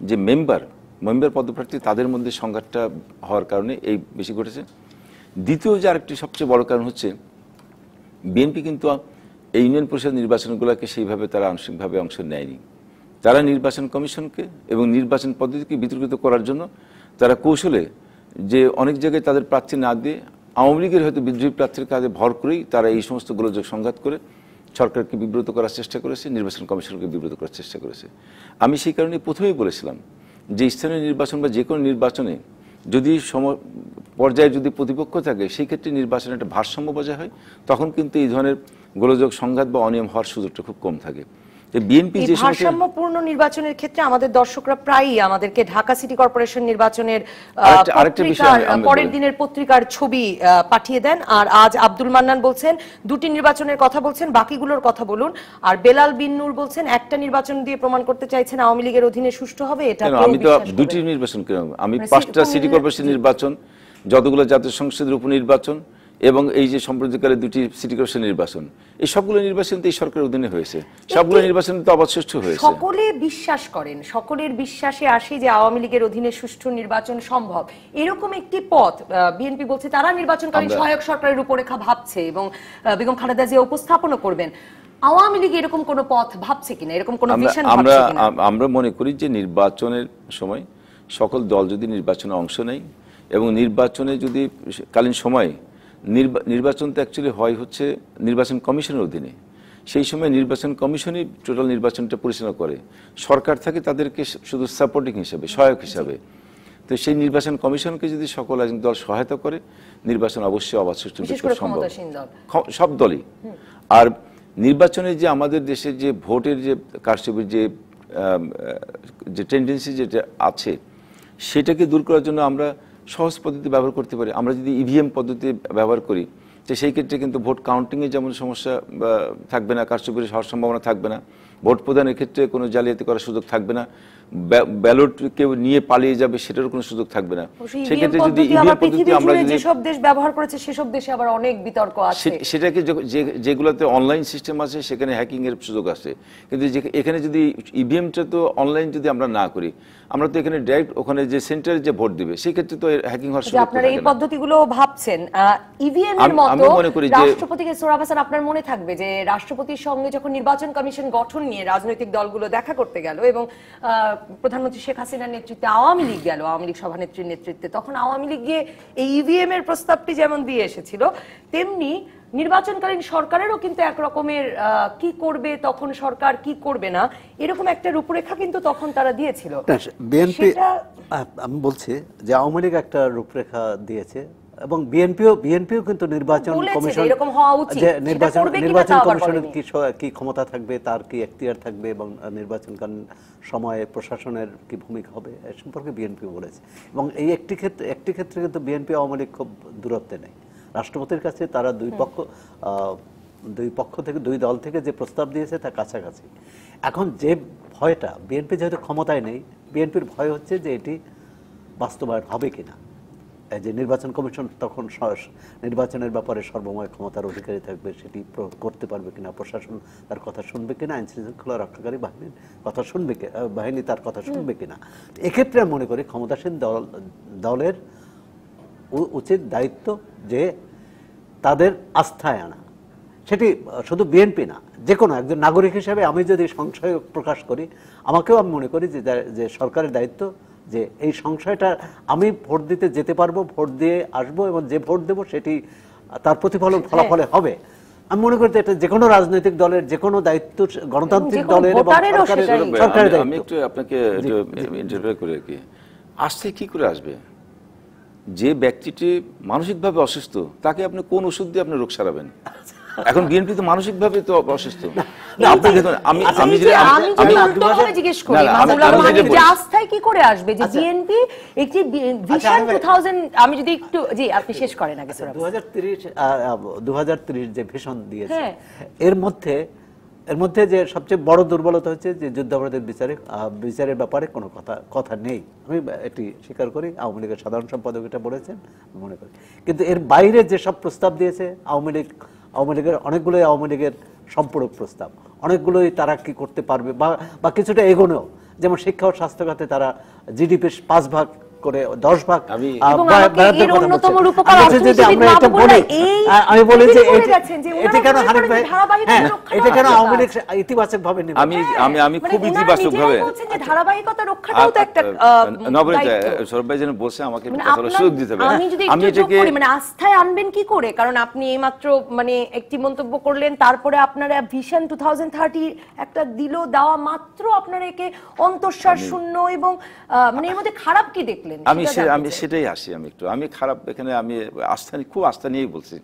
যে মেম্বার পদপ্রার্থী তাদের মধ্যে সংঘাতটা হওয়ার কারণে এই বেশি ঘটেছে। দ্বিতীয় যে আরেকটি সবচেয়ে বড় কারণ হচ্ছে বিএনপি কিন্তু এই ইউনিয়ন পরিষদ নির্বাচনগুলোকে সেইভাবে তারা আংশিকভাবে অংশ নেয়নি। তারা নির্বাচন কমিশনকে এবং নির্বাচন পদ্ধতিকে বিতর্কিত করার জন্য তারা কৌশলে যে অনেক জায়গায় তাদের প্রার্থী না দিয়ে আওয়ামী লীগের হয়তো বিদ্রোহী প্রার্থীর কাজে ভর করেই তারা এই সমস্ত গোলযোগ সংঘাত করে সরকারকে বিব্রত করার চেষ্টা করেছে, নির্বাচন কমিশনকে বিব্রত করার চেষ্টা করেছে। আমি সেই কারণে প্রথমেই বলেছিলাম যে স্থানীয় নির্বাচন বা যে কোনো নির্বাচনে যদি পর্যায়ে যদি প্রতিপক্ষ থাকে, সেই ক্ষেত্রে নির্বাচনে একটা ভারসাম্য বজায় হয়, তখন কিন্তু এই ধরনের গোলযোগ সংঘাত বা অনিয়ম হওয়ার সুযোগটা খুব কম থাকে। বিএনপি যে ভারসাম্যপূর্ণ নির্বাচনের ক্ষেত্রে আমাদের দর্শকরা প্রায়ই আমাদেরকে ঢাকা সিটি কর্পোরেশন নির্বাচনের পরের দিনের পত্রিকার ছবি পাঠিয়ে দেন। আর আজ আব্দুল মান্নান বলছেন দুটি নির্বাচনের কথা বলছেন, বাকিগুলোর কথা বলুন। আর বেলাল বিন নূর বলছেন একটা নির্বাচন দিয়ে প্রমাণ করতে চাইছেন আওয়ামী লীগের অধীনে সুষ্ঠু হবে। এটা আমি তো দুটি নির্বাচন কেন, আমি 5টা সিটি কর্পোরেশন নির্বাচন, যতগুলো জাতীয় সংসদের উপনির্বাচন এবং এই যে সম্প্রতিকালে 2টি সিটি কর্পোরেশন নির্বাচন, এই সবগুলো নির্বাচন তো এই সরকারের অধীনে হয়েছে, সবগুলো নির্বাচন তো অবাধ সুষ্ঠু হয়েছে। সকলে বিশ্বাস করেন, সকলের বিশ্বাসে আসে যে আওয়ামী লীগের অধীনে সুষ্ঠু নির্বাচন সম্ভব। এরকম একটি পথ বিএনপি বলছে তারা নির্বাচনকালীন সহায়ক সরকারের রূপরেখা ভাবছে এবং বেগম খালেদা জিয়া উপস্থাপনও করবেন। আওয়ামী লীগ এরকম কোন পথ ভাবছে কিনা, এরকম কোন ভিশন ভাবছে কিনা? আমরা মনে করি যে নির্বাচনের সময় সকল দল যদি নির্বাচনে অংশ নেয় এবং নির্বাচনে যদি কালীন সময় নির্বাচন তো অ্যাকচুয়ালি হয় হচ্ছে নির্বাচন কমিশনের অধীনে, সেই সময় নির্বাচন কমিশনই টোটাল নির্বাচনটা পরিচালনা করে, সরকার থাকে তাদেরকে শুধু সাপোর্টিং হিসাবে, সহায়ক হিসাবে। তো সেই নির্বাচন কমিশনকে যদি সকল রাজনৈতিক দল সহায়তা করে, নির্বাচন অবশ্যই অবাধ সুষ্ঠু সম্ভব, সব দলই। আর নির্বাচনে যে আমাদের দেশের যে ভোটের যে কারচুপির যে টেন্ডেন্সি যেটা আছে, সেটাকে দূর করার জন্য আমরা সহজ পদ্ধতি ব্যবহার করতে পারি। আমরা যদি ইভিএম পদ্ধতি ব্যবহার করি, তো সেই ক্ষেত্রে কিন্তু ভোট কাউন্টিংয়ে যেমন সমস্যা থাকবে না, কারচুপির হওয়ার সম্ভাবনা থাকবে না, ভোট প্রদানের ক্ষেত্রে কোনো জালিয়াতি করার সুযোগ থাকবে না, ব্যালট কেউ নিয়ে পালিয়ে যাবে সেটারও কোনো সুযোগ থাকবে না। সেক্ষেত্রে যদি ইভিএম পদ্ধতি আমরা যদি যেসব দেশ ব্যবহার করেছে সেসব দেশে আবার অনেক বিতর্ক আছে, সেটাকে যেগুলোতে অনলাইন সিস্টেম আছে সেখানে হ্যাকিং এর সুযোগ আছে। কিন্তু এখানে যদি ইভিএমটা তো অনলাইন যদি আমরা না করি, আমরা তো এখানে ডাইরেক্ট ওখানে যে সেন্টারে যে ভোট দিবে সেই ক্ষেত্রে তো হ্যাকিং হওয়ার সুযোগ থাকে না। আপনারা এই পদ্ধতিগুলো ভাবছেন ইভিএম এর মতো। রাষ্ট্রপতিকে সোহরাব হাসান, আপনার মনে থাকবে যে রাষ্ট্রপতির সঙ্গে যখন নির্বাচন কমিশন গঠন নিয়ে রাজনৈতিক দলগুলো দেখা করতে গেল এবং প্রধানমন্ত্রী শেখ হাসিনার নেতৃত্বে আওয়ামী লীগ গেল, আওয়ামী লীগ সভানেত্রীর নেতৃত্বে, তখন আওয়ামী লীগ গিয়ে এই ইভিএম এর প্রস্তাবটি যেমন দিয়ে এসেছিল, তেমনি নির্বাচনকালীন সরকারেরও কিন্তু এক রকমের কি করবে তখন সরকার, কি করবে না, এরকম একটা রূপরেখা কিন্তু তখন তারা দিয়েছিল। বিএনপি, আমি বলছি যে আওয়ামী লীগ একটা রূপরেখা দিয়েছে এবং বিএনপিও কিন্তু নির্বাচন কমিশন, নির্বাচন কমিশনের কি ক্ষমতা থাকবে, তার কি এখতিয়ার থাকবে এবং নির্বাচনকালীন সময়ে প্রশাসনের কি ভূমিকা হবে এ সম্পর্কে বিএনপি বলেছে। এবং এই একটি ক্ষেত্রে কিন্তু বিএনপি আওয়ামী লীগ খুব দূরত্বে নেই। রাষ্ট্রপতির কাছে তারা দুই পক্ষ থেকে, দুই দল থেকে যে প্রস্তাব দিয়েছে তা কাছাকাছি। এখন যে ভয়টা, বিএনপি যেহেতু ক্ষমতায় নেই, বিএনপির ভয় হচ্ছে যে এটি বাস্তবায়ন হবে কিনা, যে নির্বাচন কমিশন তখন নির্বাচনের ব্যাপারে সর্বময় ক্ষমতার অধিকারী থাকবে, সেটি করতে পারবে কিনা, প্রশাসন তার কথা শুনবে কিনা, আইন শৃঙ্খলা রক্ষাকারী বাহিনীর কথা শুনবে, বাহিনী তার কথা শুনবে কিনা। এক্ষেত্রে আমি মনে করি ক্ষমতাসীন দলের উচিত দায়িত্ব যে তাদের আস্থায় আনা। সেটি শুধু বিএনপি না, যে কোনো একজন নাগরিক হিসেবে আমি যদি সংশয় প্রকাশ করি, আমাকেও আমি মনে করি যে সরকারের দায়িত্ব যে এই সংশয়টা, আমি ভোট দিতে যেতে পারবো, ভোট দিয়ে আসবো এবং যে ভোট দেবো সেটি তার প্রতিফলন ফলাফলে হবে। আমি মনে করি এটা যে কোনো রাজনৈতিক দলের, যে কোনো দায়িত্ব, গণতান্ত্রিক দলের এবং সরকারের দায়িত্ব। আমি একটু আপনাকে ইন্টারভিউ করে কি আসছে, কি করে আসবে? যে ব্যক্তিটি মানসিকভাবে অসুস্থ তাকে আপনি কোন ওষুধ দিয়ে আপনি রোগ সারাবেন? এখন বিএনপি তো মানসিকভাবে তো অসুস্থ। আপনি দেখুন, আমি জিজ্ঞেস করি আস্থায় কি করে আসবে যে বিএনপি একটি ভিশন 2000, আমি যদি একটু, জি আপনি শেষ করেন আগে। 2030 যে ভিশন দিয়েছে, এর মধ্যে যে সবচেয়ে বড় দুর্বলতা হচ্ছে যে যুদ্ধাপরাধের বিচারের ব্যাপারে কোনো কথা নেই। আমি এটি স্বীকার করি, আওয়ামী লীগের সাধারণ সম্পাদক এটা বলেছেন, মনে করি। কিন্তু এর বাইরে যে সব প্রস্তাব দিয়েছে আওয়ামী লীগের অনেকগুলোই আওয়ামী লীগের সম্পূরক প্রস্তাব, অনেকগুলোই তারা কি করতে পারবে বা কিছুটা এগোনো, যেমন শিক্ষা ও স্বাস্থ্য খাতে তারা জিডিপির 5 ভাগ করে 10 ভাগ এবং আমাকে এর অন্যতম রূপকার যদি আমরা এটা বলি, আমি বলি যে এটা কেন হানিফ ভাই, এটা কেন আওয়ামী লীগ ইতিবাচক ভাবে নেবে? আমি খুব ইতিবাচক ভাবে বলছেন যে ধারাবাহিকতা রক্ষাটাও তো একটা নবনীতা সৌরভ ভাই যেন বলছে আমাকে কথা সুযোগ দিতে হবে। আমি এটাকে মানে আস্থায় আনবেন কি করে? কারণ আপনি এইমাত্র মানে একটি মন্তব্য করলেন, তারপরে আপনারা ভিশন 2030 একটা দেওয়া মাত্র আপনারা একে অন্তঃসার শূন্য এবং মানে এর মধ্যে খারাপ কি দেখলেন? আমি সেটাই আসি। আমি খারাপ এখানে আমি খুব আস্থা নিয়েই বলছি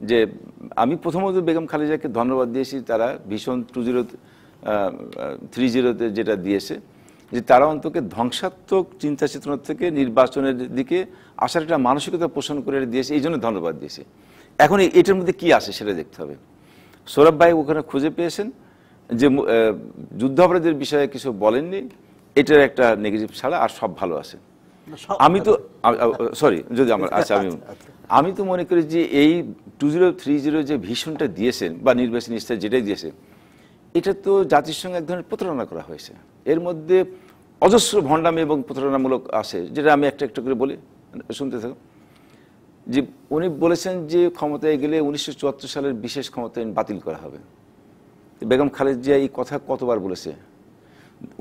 যে আমি প্রথমত বেগম খালেদাকে ধন্যবাদ দিয়েছি, তারা ভিশন 2030 যেটা দিয়েছে, যে তারা অন্তত ধ্বংসাত্মক চিন্তা চেতনা থেকে নির্বাচনের দিকে আসার একটা মানসিকতা পোষণ করে দিয়েছে, এই জন্য ধন্যবাদ দিয়েছি। এখন এটার মধ্যে কি আসে সেটা দেখতে হবে। সৌরভ ভাই ওখানে খুঁজে পেয়েছেন যে যুদ্ধাপরাধীদের বিষয়ে কিছু বলেননি, এটার একটা নেগেটিভ ছাড়া আর সব ভালো আছে। আমি তো সরি যদি আমার আচ্ছা আমি তো মনে করি যে এই 2030 যে ভিশনটা দিয়েছেন বা নির্বাচনী ইস্তাহার যেটাই দিয়েছে, এটা তো জাতিসংঘে এক ধরনের প্রতারণা করা হয়েছে। এর মধ্যে অজস্র ভণ্ডামি এবং প্রতারণামূলক আছে, যেটা আমি একটা একটা করে বলি, শুনতে থাকুন। যে উনি বলেছেন যে ক্ষমতায় গেলে 1974 সালের বিশেষ ক্ষমতায়ন বাতিল করা হবে। বেগম খালেদা জিয়া এই কথা কতবার বলেছে?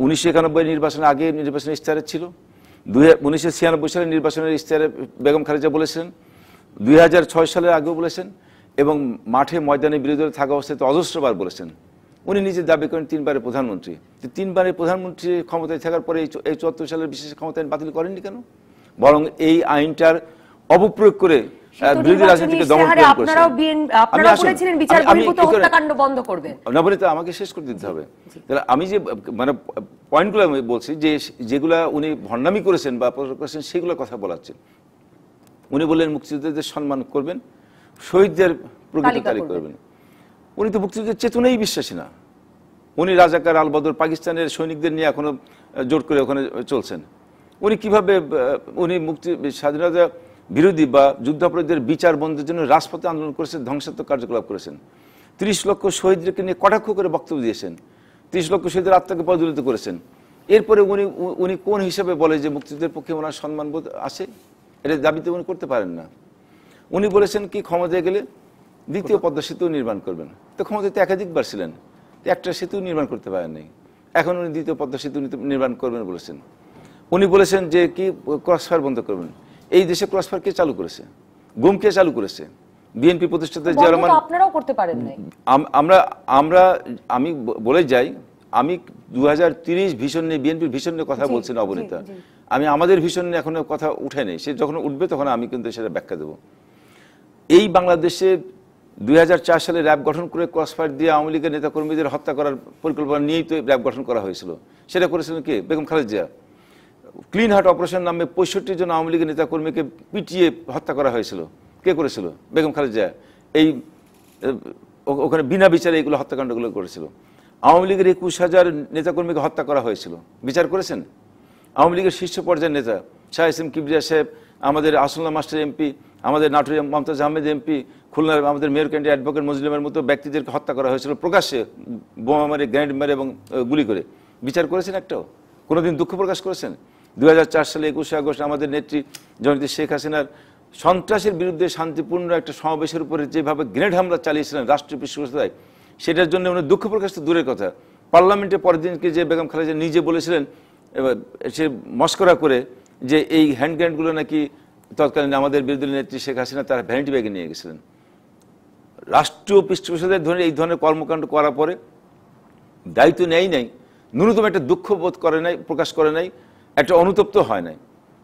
1991 নির্বাচনের আগে নির্বাচনের ইস্তাহারে ছিল, 1996 সালের নির্বাচনের ইস্তাহারে বেগম খালেদা বলেছেন, 2006 সালের আগেও বলেছেন, এবং মাঠে ময়দানে বিরোধী দলে থাকা অবস্থায় তো অজস্রবার বলেছেন। উনি নিজে দাবি করেন 3 বারের প্রধানমন্ত্রী। 3 বারের প্রধানমন্ত্রী ক্ষমতায় থাকার পরে এই 74 সালের বিশেষ ক্ষমতায়ন বাতিল করেননি কেন? বরং এই আইনটার অপপ্রয়োগ করে বিরোধী রাজনীতিকে দমন করেছেন। আপনারাও বলেছিলেন বিচার বহির্ভূত হত্যাকাণ্ড বন্ধ করবেন। নবনীতা আমাকে শেষ করে দিতে হবে। তাহলে আমি যে মানে পয়েন্টগুলো আমি বলছি যে যেগুলা উনি ভণ্ডামি করেছেন বা করেছেন সেগুলোর কথা বলাচ্ছেন। উনি বললেন মুক্তিযোদ্ধাদের সম্মান করবেন, শহীদদের প্রকৃত তালিকা করবেন। উনি তো মুক্তিযুদ্ধের চেতনায় বিশ্বাসী না। উনি রাজাকার আলবদর পাকিস্তানের সৈনিকদের নিয়ে এখনো জোট করে ওখানে চলছেন। উনি কিভাবে উনি স্বাধীনতা বিরোধী বা যুদ্ধাপরাধীদের বিচার বন্ধের জন্য রাজপথে আন্দোলন করেছেন, ধ্বংসাত্মক কার্যকলাপ করেছেন। 30 লক্ষ শহীদদেরকে নিয়ে কটাক্ষ করে বক্তব্য দিয়েছেন, 30 লক্ষ শহীদের আত্মাকে পদদলিত করেছেন। এরপরে উনি কোন হিসাবে বলে যে মুক্তিযুদ্ধের পক্ষে ওনার সম্মানবোধ আছে? এটা দাবিতে উনি করতে পারেন না। উনি বলেছেন কি ক্ষমতায় গেলে দ্বিতীয় পদ্মা সেতু নির্মাণ করবেন। তো ক্ষমতায় তো একাধিকবার ছিলেন, একটা সেতু নির্মাণ করতে পারেন নাই। এখন উনি দ্বিতীয় পদ্মা সেতু নির্মাণ করবেন বলেছেন। উনি বলেছেন যে কি ক্রসফায়ার বন্ধ করবেন। এই দেশে ক্রসফায়ার কে চালু করেছে? গুম কে চালু করেছে? বিএনপি প্রতিষ্ঠাতা জিয়া রহমান। আপনারাও করতে পারেন নাই। আমি বলে যাই, আমি 2030 ভিশন নিয়ে বিএনপির ভিশন নিয়ে কথা বলছি না অবনীতা। আমি আমাদের ভিশন নিয়ে এখনো কথা উঠে নেই, সে যখন উঠবে তখন আমি কিন্তু সেটা ব্যাখ্যা দেব। এই বাংলাদেশে 2004 সালে র্যাব গঠন করে ক্রসফায়ার দিয়ে আওয়ামী লীগের নেতাকর্মীদের হত্যা করার পরিকল্পনা নিয়েই তো র্যাব গঠন করা হয়েছিল। সেটা করেছিলেন কে? Begum Khaleda Zia. Clean heart operation নামে 65 জন আওয়ামী লীগের নেতাকর্মীকে পিটিয়ে হত্যা করা হয়েছিল। কে করেছিল? বেগম খালেদা জিয়া। এই ওখানে বিনা বিচারে এইগুলো হত্যাকাণ্ডগুলো করেছিল। আওয়ামী লীগের 21,000 নেতাকর্মীকে হত্যা করা হয়েছিল, বিচার করেছেন? আওয়ামী লীগের শীর্ষ পর্যায়ের নেতা শাহ এস এম কিবরিয়া সাহেব, আমাদের আসুল্লাহ মাস্টার এমপি, আমাদের নাটোরের মমতাজ আহমেদ এমপি, খুলনার আমাদের মেয়র ক্যান্ডিডেট অ্যাডভোকেট মজলিমের মতো ব্যক্তিদেরকে হত্যা করা হয়েছিল প্রকাশ্যে, বোমা মারে, গ্রেনেড মারে এবং গুলি করে। বিচার করেছেন একটাও? কোনোদিন দুঃখ প্রকাশ করেছেন? 2004 সালে 21 আগস্ট আমাদের নেত্রী জননেত্রী শেখ হাসিনার সন্ত্রাসের বিরুদ্ধে শান্তিপূর্ণ একটা সমাবেশের উপরে যেভাবে গ্রেনেড হামলা চালিয়েছিলেন রাষ্ট্রীয় পৃষ্ঠপোষকতায়, সেটার জন্য উনি দুঃখ প্রকাশ তো দূরের কথা, পার্লামেন্টে পরের দিনকে যে বেগম খালেদা নিজে বলেছিলেন, সে মস্করা করে, যে এই হ্যান্ড গ্রেনেডগুলো নাকি তৎকালীন আমাদের বিরোধী নেত্রী শেখ হাসিনা তারা ভ্যানিটি ব্যাগে নিয়ে গেছিলেন। রাষ্ট্রীয় পৃষ্ঠপোষকতায় ধরে এই ধরনের কর্মকাণ্ড করার পরে দায়িত্ব নেয় নাই, ন্যূনতম একটা দুঃখ বোধ করে নাই, প্রকাশ করে নাই, একটা অনুতপ্ত হয় নাই।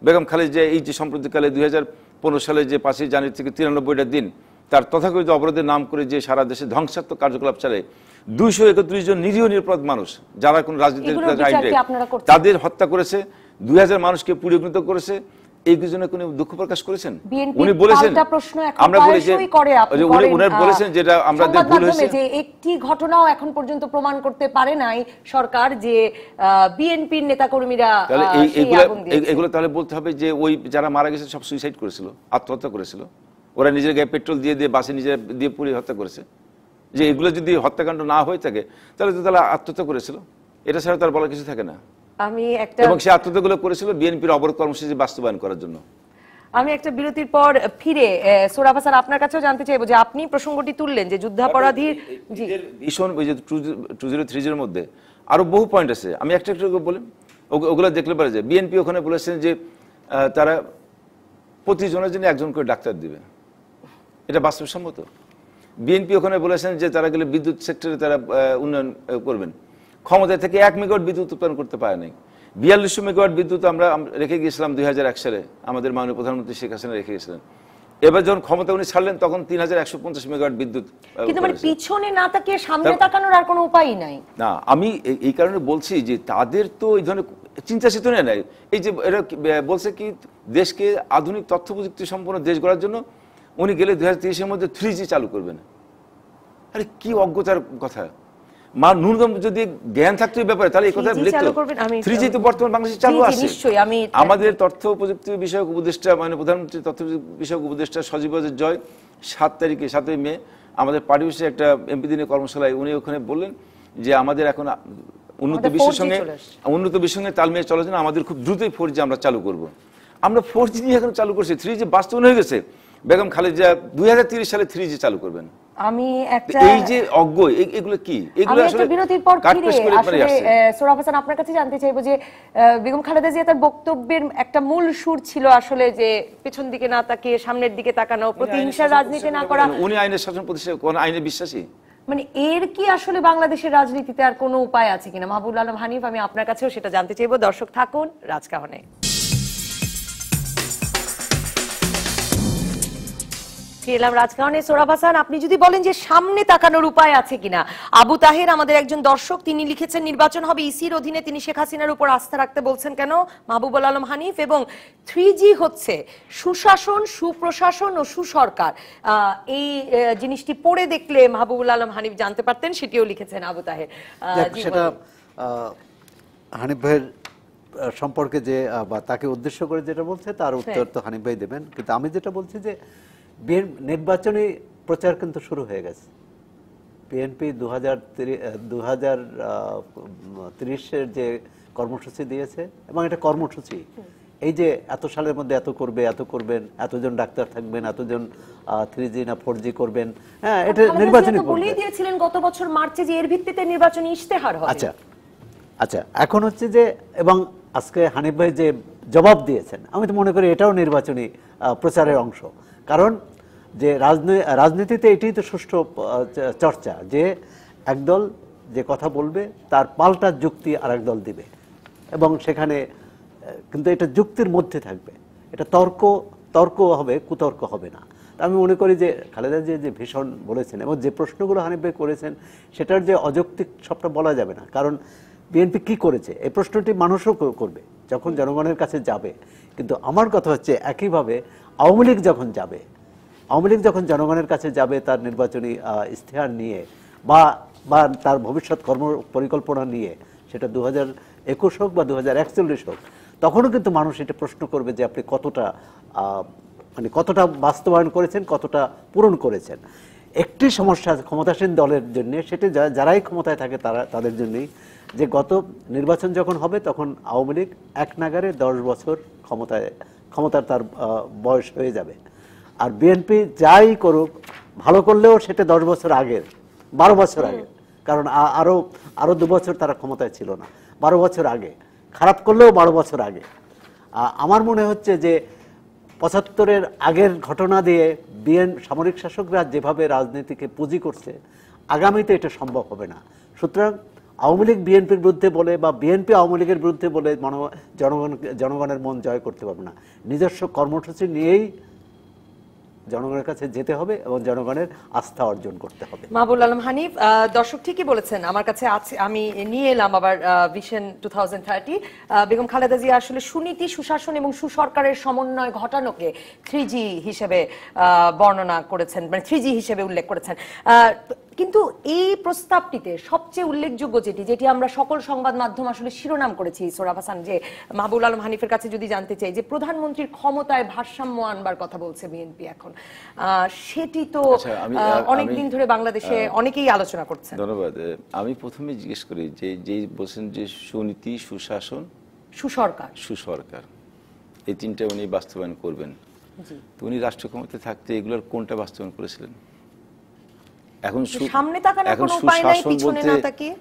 বেগম খালেদা এই যে সম্প্রতিকালে 2015 সালে যে 5ই জানুয়ারি থেকে 93টা দিন তার তথাকথিত অপরাধের নাম করে যে সারা দেশে ধ্বংসাত্মক কার্যকলাপ চালায়, 231 জন নিরীহ নিরাপরাধ মানুষ যারা কোনো রাজনীতির তাদের হত্যা করেছে, 2000 মানুষকে পুড়িয়ে করেছে, এই দুজনে কোনো দুঃখ প্রকাশ করেছেন? উনি বলেছেন, আমরা বলি যে উনি বলেছেন যেটা আমাদের ভুল হয়েছে, যে একটি ঘটনাও এখন পর্যন্ত প্রমাণ করতে পারে নাই সরকার যে বিএনপির নেতাকর্মীরা। তাহলে এগুলো তাহলে বলতে হবে যে ওই যারা মারা গেছে সব সুইসাইড করেছিল, আত্মহত্যা করেছিল, ওরা নিজের গায়ে পেট্রোল দিয়ে দিয়ে বাসে নিজের দিয়ে পুড়িয়ে হত্যা করেছে। যে এগুলো যদি হত্যাকাণ্ড না হয়ে থাকে তাহলে তো তারা আত্মহত্যা করেছিল, এটা ছাড়া তার বলার কিছু থাকে না। আমি একটা এবং সে আত্মহত্যাগুলো করেছিল বিএনপির অবরোধ কর্মসূচি বাস্তবায়ন করার জন্য। আমি একটা বিরতির পর ফিরে সোহরাব হাসান আপনার কাছেও জানতে চাইবো যে আপনি প্রসঙ্গটি তুললেন যে যুদ্ধাপরাধীর জি ভীষণ ওই যে 2030 এর মধ্যে আরো বহু পয়েন্ট আছে, আমি একটা একটা করে বলি, ওগুলো দেখলে পারে যে বিএনপি ওখানে বলেছেন যে তারা প্রতিজনের জন্য একজন করে ডাক্তার দিবে, এটা বাস্তবসম্মত। বিএনপি ওখানে বলেছেন যে তারা গেলে বিদ্যুৎ সেক্টরে তারা উন্নয়ন করবেন, ক্ষমতা থেকে 1 মেগাওয়াট বিদ্যুৎ উৎপাদন করতে পারে নাই। 4200 মেগাওয়াট বিদ্যুৎ আমরা রেখে গিয়েছিলাম 2001 সালে, আমাদের মাননীয় প্রধানমন্ত্রী শেখ হাসিনা রেখে গেছিলেন। এবার যখন ক্ষমতা উনি ছাড়লেন তখন 3150 মেগাওয়াট বিদ্যুৎ। কিন্তু মানে পিছনে না তাকিয়ে সামনে তাকানোর আর কোনো উপায়ই নাই। না, আমি এই কারণে বলছি যে তাদের তো এই ধরনের চিন্তা চেতনা নাই। এই যে এরা বলছে কি দেশকে আধুনিক তথ্য প্রযুক্তি সম্পন্ন দেশ গড়ার জন্য উনি গেলে 2030-এর মধ্যে 3G চালু করবেন। আরে কি অজ্ঞতার কথা! মা ন্যূনতম যদি জ্ঞান থাকতো এই ব্যাপারে তাহলে এই কথা লিখতো। 3G তো বর্তমান বাংলাদেশে চালু আছে। আমাদের তথ্য প্রযুক্তি বিষয়ক উপদেষ্টা মানে প্রধানমন্ত্রী তথ্য বিষয়ক উপদেষ্টা সজীব ওয়াজেদ জয় 7 মে আমাদের পার্টি অফিসে একটা এমপি দিনের কর্মশালায় উনি ওখানে বললেন যে আমাদের এখন উন্নত বিশ্বের সঙ্গে তাল মিলিয়ে চলার জন্য আমাদের খুব দ্রুতই 4G আমরা চালু করব। আমরা 4G নিয়ে এখন চালু করছি, 3G বাস্তবায়ন হয়ে গেছে। বেগম খালেদা 2030 সালে 3G চালু করবেন। আমি একটা এই যে অজ্ঞ এগুলো কি, এগুলো আসলে বিরতির পর ফিরে আসলে সোহরাব হাসান আপনার কাছে জানতে চাইবো যে বেগম খালেদা জিয়া তার বক্তব্যের একটা মূল সুর ছিল আসলে যে পেছন দিকে না তাকিয়ে সামনের দিকে তাকানো, প্রতিহিংসার রাজনীতি না করা। উনি আইনের শাসন প্রতিষ্ঠা, কোন আইনে বিশ্বাসী? মানে এর কি আসলে বাংলাদেশের রাজনীতিতে আর কোনো উপায় আছে কিনা? মাহবুব আলম হানিফ, আমি আপনার কাছেও সেটা জানতে চাইবো। দর্শক থাকুন রাজকাহনে। এলাম রাজকাহনে। সোহরাব হাসান, আপনি যদি বলেন যে সামনে তাকানোর উপায় আছে কিনা। আবু তাহের আমাদের একজন দর্শক, তিনি লিখেছেন নির্বাচন হবে ইসির অধীনে, তিনি শেখ হাসিনার উপর আস্থা রাখতে বলছেন কেন মাহবুব আলম হানিফ? এবং 3G হচ্ছে সুশাসন, সুপ্রশাসন ও সুসরকার। এই জিনিসটি পড়ে দেখলে মাহবুবুল আলম হানিফ জানতে পারতেন, সেটিও লিখেছেন আবু তাহের। সেটা হানিফ ভাইয়ের সম্পর্কে যে বা তাকে উদ্দেশ্য করে যেটা বলছে তার উত্তর তো হানিফ ভাই দেবেন, কিন্তু আমি যেটা বলছি যে নির্বাচনী প্রচার কিন্তু শুরু হয়ে গেছে। বিএনপি 2030-এর যে কর্মসূচি দিয়েছে, এবং এটা কর্মসূচি, এই যে এত সালের মধ্যে এত করবেন, এতজন ডাক্তার থাকবেন, এতজন 3G না 4G করবেন, হ্যাঁ এটা নির্বাচনী বলেই দিয়েছিলেন গত বছর মার্চে যে এর ভিত্তিতে নির্বাচনী ইশতেহার হবে। আচ্ছা এখন হচ্ছে যে, এবং আজকে হানিফ ভাই যে জবাব দিয়েছেন, আমি তো মনে করি এটাও নির্বাচনী প্রচারের অংশ। কারণ যে রাজনীতিতে এটাই তো সুষ্ঠু চর্চা, যে একদল যে কথা বলবে তার পাল্টা যুক্তি আর একদল দিবে, এবং সেখানে কিন্তু এটা যুক্তির মধ্যে থাকবে, এটা তর্ক হবে, কুতর্ক হবে না। আমি মনে করি যে খালেদা জিয়া যে ভীষণ বলেছেন এবং যে প্রশ্নগুলো হানিফ ভাই করেছেন সেটার যে অযৌক্তিক সবটা বলা যাবে না। কারণ বিএনপি কি করেছে এই প্রশ্নটি মানুষও করবে যখন জনগণের কাছে যাবে। কিন্তু আমার কথা হচ্ছে একইভাবে আওয়ামী লীগ যখন জনগণের কাছে যাবে তার নির্বাচনী ইশতেহার নিয়ে বা তার ভবিষ্যৎ কর্ম পরিকল্পনা নিয়ে, সেটা 2021 হোক বা 2041 হোক, তখনও কিন্তু মানুষ এটা প্রশ্ন করবে যে আপনি কতটা বাস্তবায়ন করেছেন, কতটা পূরণ করেছেন। একটি সমস্যা ক্ষমতাসীন দলের জন্য, সেটা যারাই ক্ষমতায় থাকে তাদের জন্যই, যে গত নির্বাচন যখন হবে তখন আওয়ামী লীগ এক নাগারে 10 বছর ক্ষমতার তার বয়স হয়ে যাবে। আর বিএনপি যাই করুক, ভালো করলেও সেটা 10 বছর আগের, 12 বছর আগে, কারণ আরো 2 বছর তারা ক্ষমতায় ছিল না, 12 বছর আগে। খারাপ করলেও 12 বছর আগে। আমার মনে হচ্ছে যে 75-এর আগের ঘটনা দিয়ে সামরিক শাসকরা যেভাবে রাজনীতিকে পুঁজি করছে, আগামীতে এটা সম্ভব হবে না। সুতরাং আওয়ামী লীগ বিএনপির বিরুদ্ধে বলে বা বিএনপি আওয়ামী লীগের বিরুদ্ধে বলে জনগণের মন জয় করতে পারবে না। নিজস্ব কর্মসূচি নিয়েই জনগণের কাছে যেতে হবে এবং জনগণের আস্থা অর্জন করতে হবে। মাহবুব আলম হানিফ, দর্শক ঠিকই বলেছেন, আমার কাছে আছে, আমি নিয়ে এলাম আবার ভিশন 2030। বেগম খালেদা জিয়া আসলে সুনীতি, সুশাসন এবং সুসরকারের সমন্বয় ঘটানোকে 3G হিসেবে বর্ণনা করেছেন, মানে 3G হিসেবে উল্লেখ করেছেন। কিন্তু এই প্রস্তাবটিতে সবচেয়ে উল্লেখযোগ্য যেটি আমরা সকল সংবাদ মাধ্যম আসলে শিরোনাম করেছি সোহরাব হাসান, যে মাহবুবুল আলম হানিফের কাছে যদি জানতে চাই যে প্রধানমন্ত্রীর ক্ষমতায় ভারসাম্য আনবার কথা বলছে বিএনপি এখন, সেটি তো অনেকদিন ধরে বাংলাদেশে অনেকেই আলোচনা করছে। ধন্যবাদ। আমি প্রথমে জিজ্ঞেস করি যে বলছেন যে সুনীতি, সুশাসন, সুসরকার, এই তিনটা উনি বাস্তবায়ন করবেন, তো উনি রাষ্ট্র ক্ষমতায় থাকতে এগুলোর কোনটা বাস্তবায়ন করেছিলেন? এখন সামনে তাকানোর কোনো উপায় নাই, পিছনে না তাকিয়ে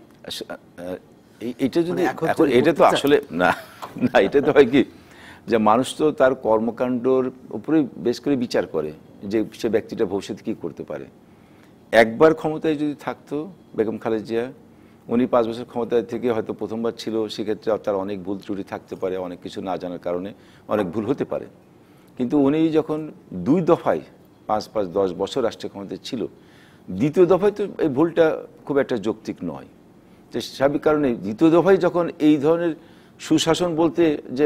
এটা যদি এটা তো আসলে না, এটা তো হয় কি যে মানুষ তো তার কর্মকাণ্ডর উপরে বেশ করে বিচার করে যে সে ব্যক্তিটা ভবিষ্যতে কি করতে পারে। একবার ক্ষমতায় যদি থাকতো বেগম খালেদা জিয়া, উনি 5 বছর ক্ষমতায় থেকে হয়তো প্রথমবার ছিল, সেক্ষেত্রে তার অনেক ভুল ত্রুটি থাকতে পারে, অনেক কিছু না জানার কারণে অনেক ভুল হতে পারে। কিন্তু উনি যখন 2 দফায় 5-10 বছর রাষ্ট্রীয় ক্ষমতায় ছিল, দ্বিতীয় দফায় তো এই ভুলটা খুব একটা যৌক্তিক নয়। তো স্বাভাবিক কারণে দ্বিতীয় দফায় যখন এই ধরনের সুশাসন বলতে যে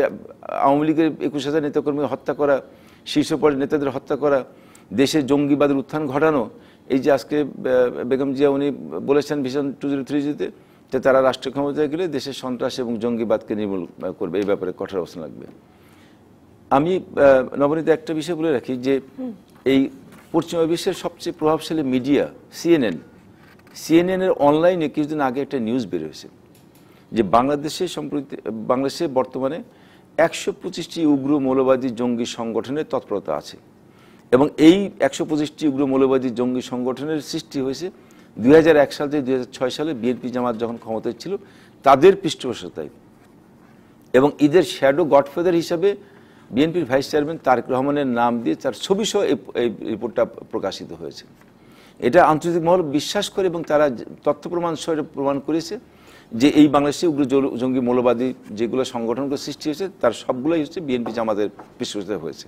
আওয়ামী লীগের 21,000 নেতাকর্মী হত্যা করা, শীর্ষ পর্যায়ের নেতাদের হত্যা করা, দেশে জঙ্গিবাদের উত্থান ঘটানো, এই যে আজকে বেগম জিয়া উনি বলেছেন ভিশন 2030-তে যে তারা রাষ্ট্র ক্ষমতায় গেলে দেশের সন্ত্রাস এবং জঙ্গিবাদকে নির্মূল করবে, এই ব্যাপারে কঠোর অবস্থান লাগবে। আমি নবনীত একটা বিষয় বলে রাখি যে এই পশ্চিমা বিশ্বের সবচেয়ে প্রভাবশালী মিডিয়া সিএনএনের অনলাইনে কিছুদিন আগে একটা নিউজ বের হয়েছে যে বাংলাদেশে বর্তমানে 125টি উগ্র মৌলবাদী জঙ্গি সংগঠনের তৎপরতা আছে, এবং এই 125টি উগ্র মৌলবাদী জঙ্গি সংগঠনের সৃষ্টি হয়েছে 2001 সাল থেকে 2006 সালে বিএনপি জামাত যখন ক্ষমতায় ছিল তাদের পৃষ্ঠপোষকতায়, এবং ঈদের শ্যাডো গডফাদার হিসাবে বিএনপির ভাইস চেয়ারম্যান তারেক রহমানের নাম দিয়ে তার ছবি সহ এই রিপোর্টটা প্রকাশিত হয়েছে। এটা আন্তর্জাতিক মহল বিশ্বাস করে এবং তারা তথ্য প্রমাণ সহ প্রমাণ করেছে যে এই বাংলাদেশে উগ্র জঙ্গি মৌলবাদী যেগুলো সংগঠনগুলো সৃষ্টি হয়েছে তার সবগুলোই হচ্ছে বিএনপি জামাতের পৃষ্ঠপোষকতায় হয়েছে।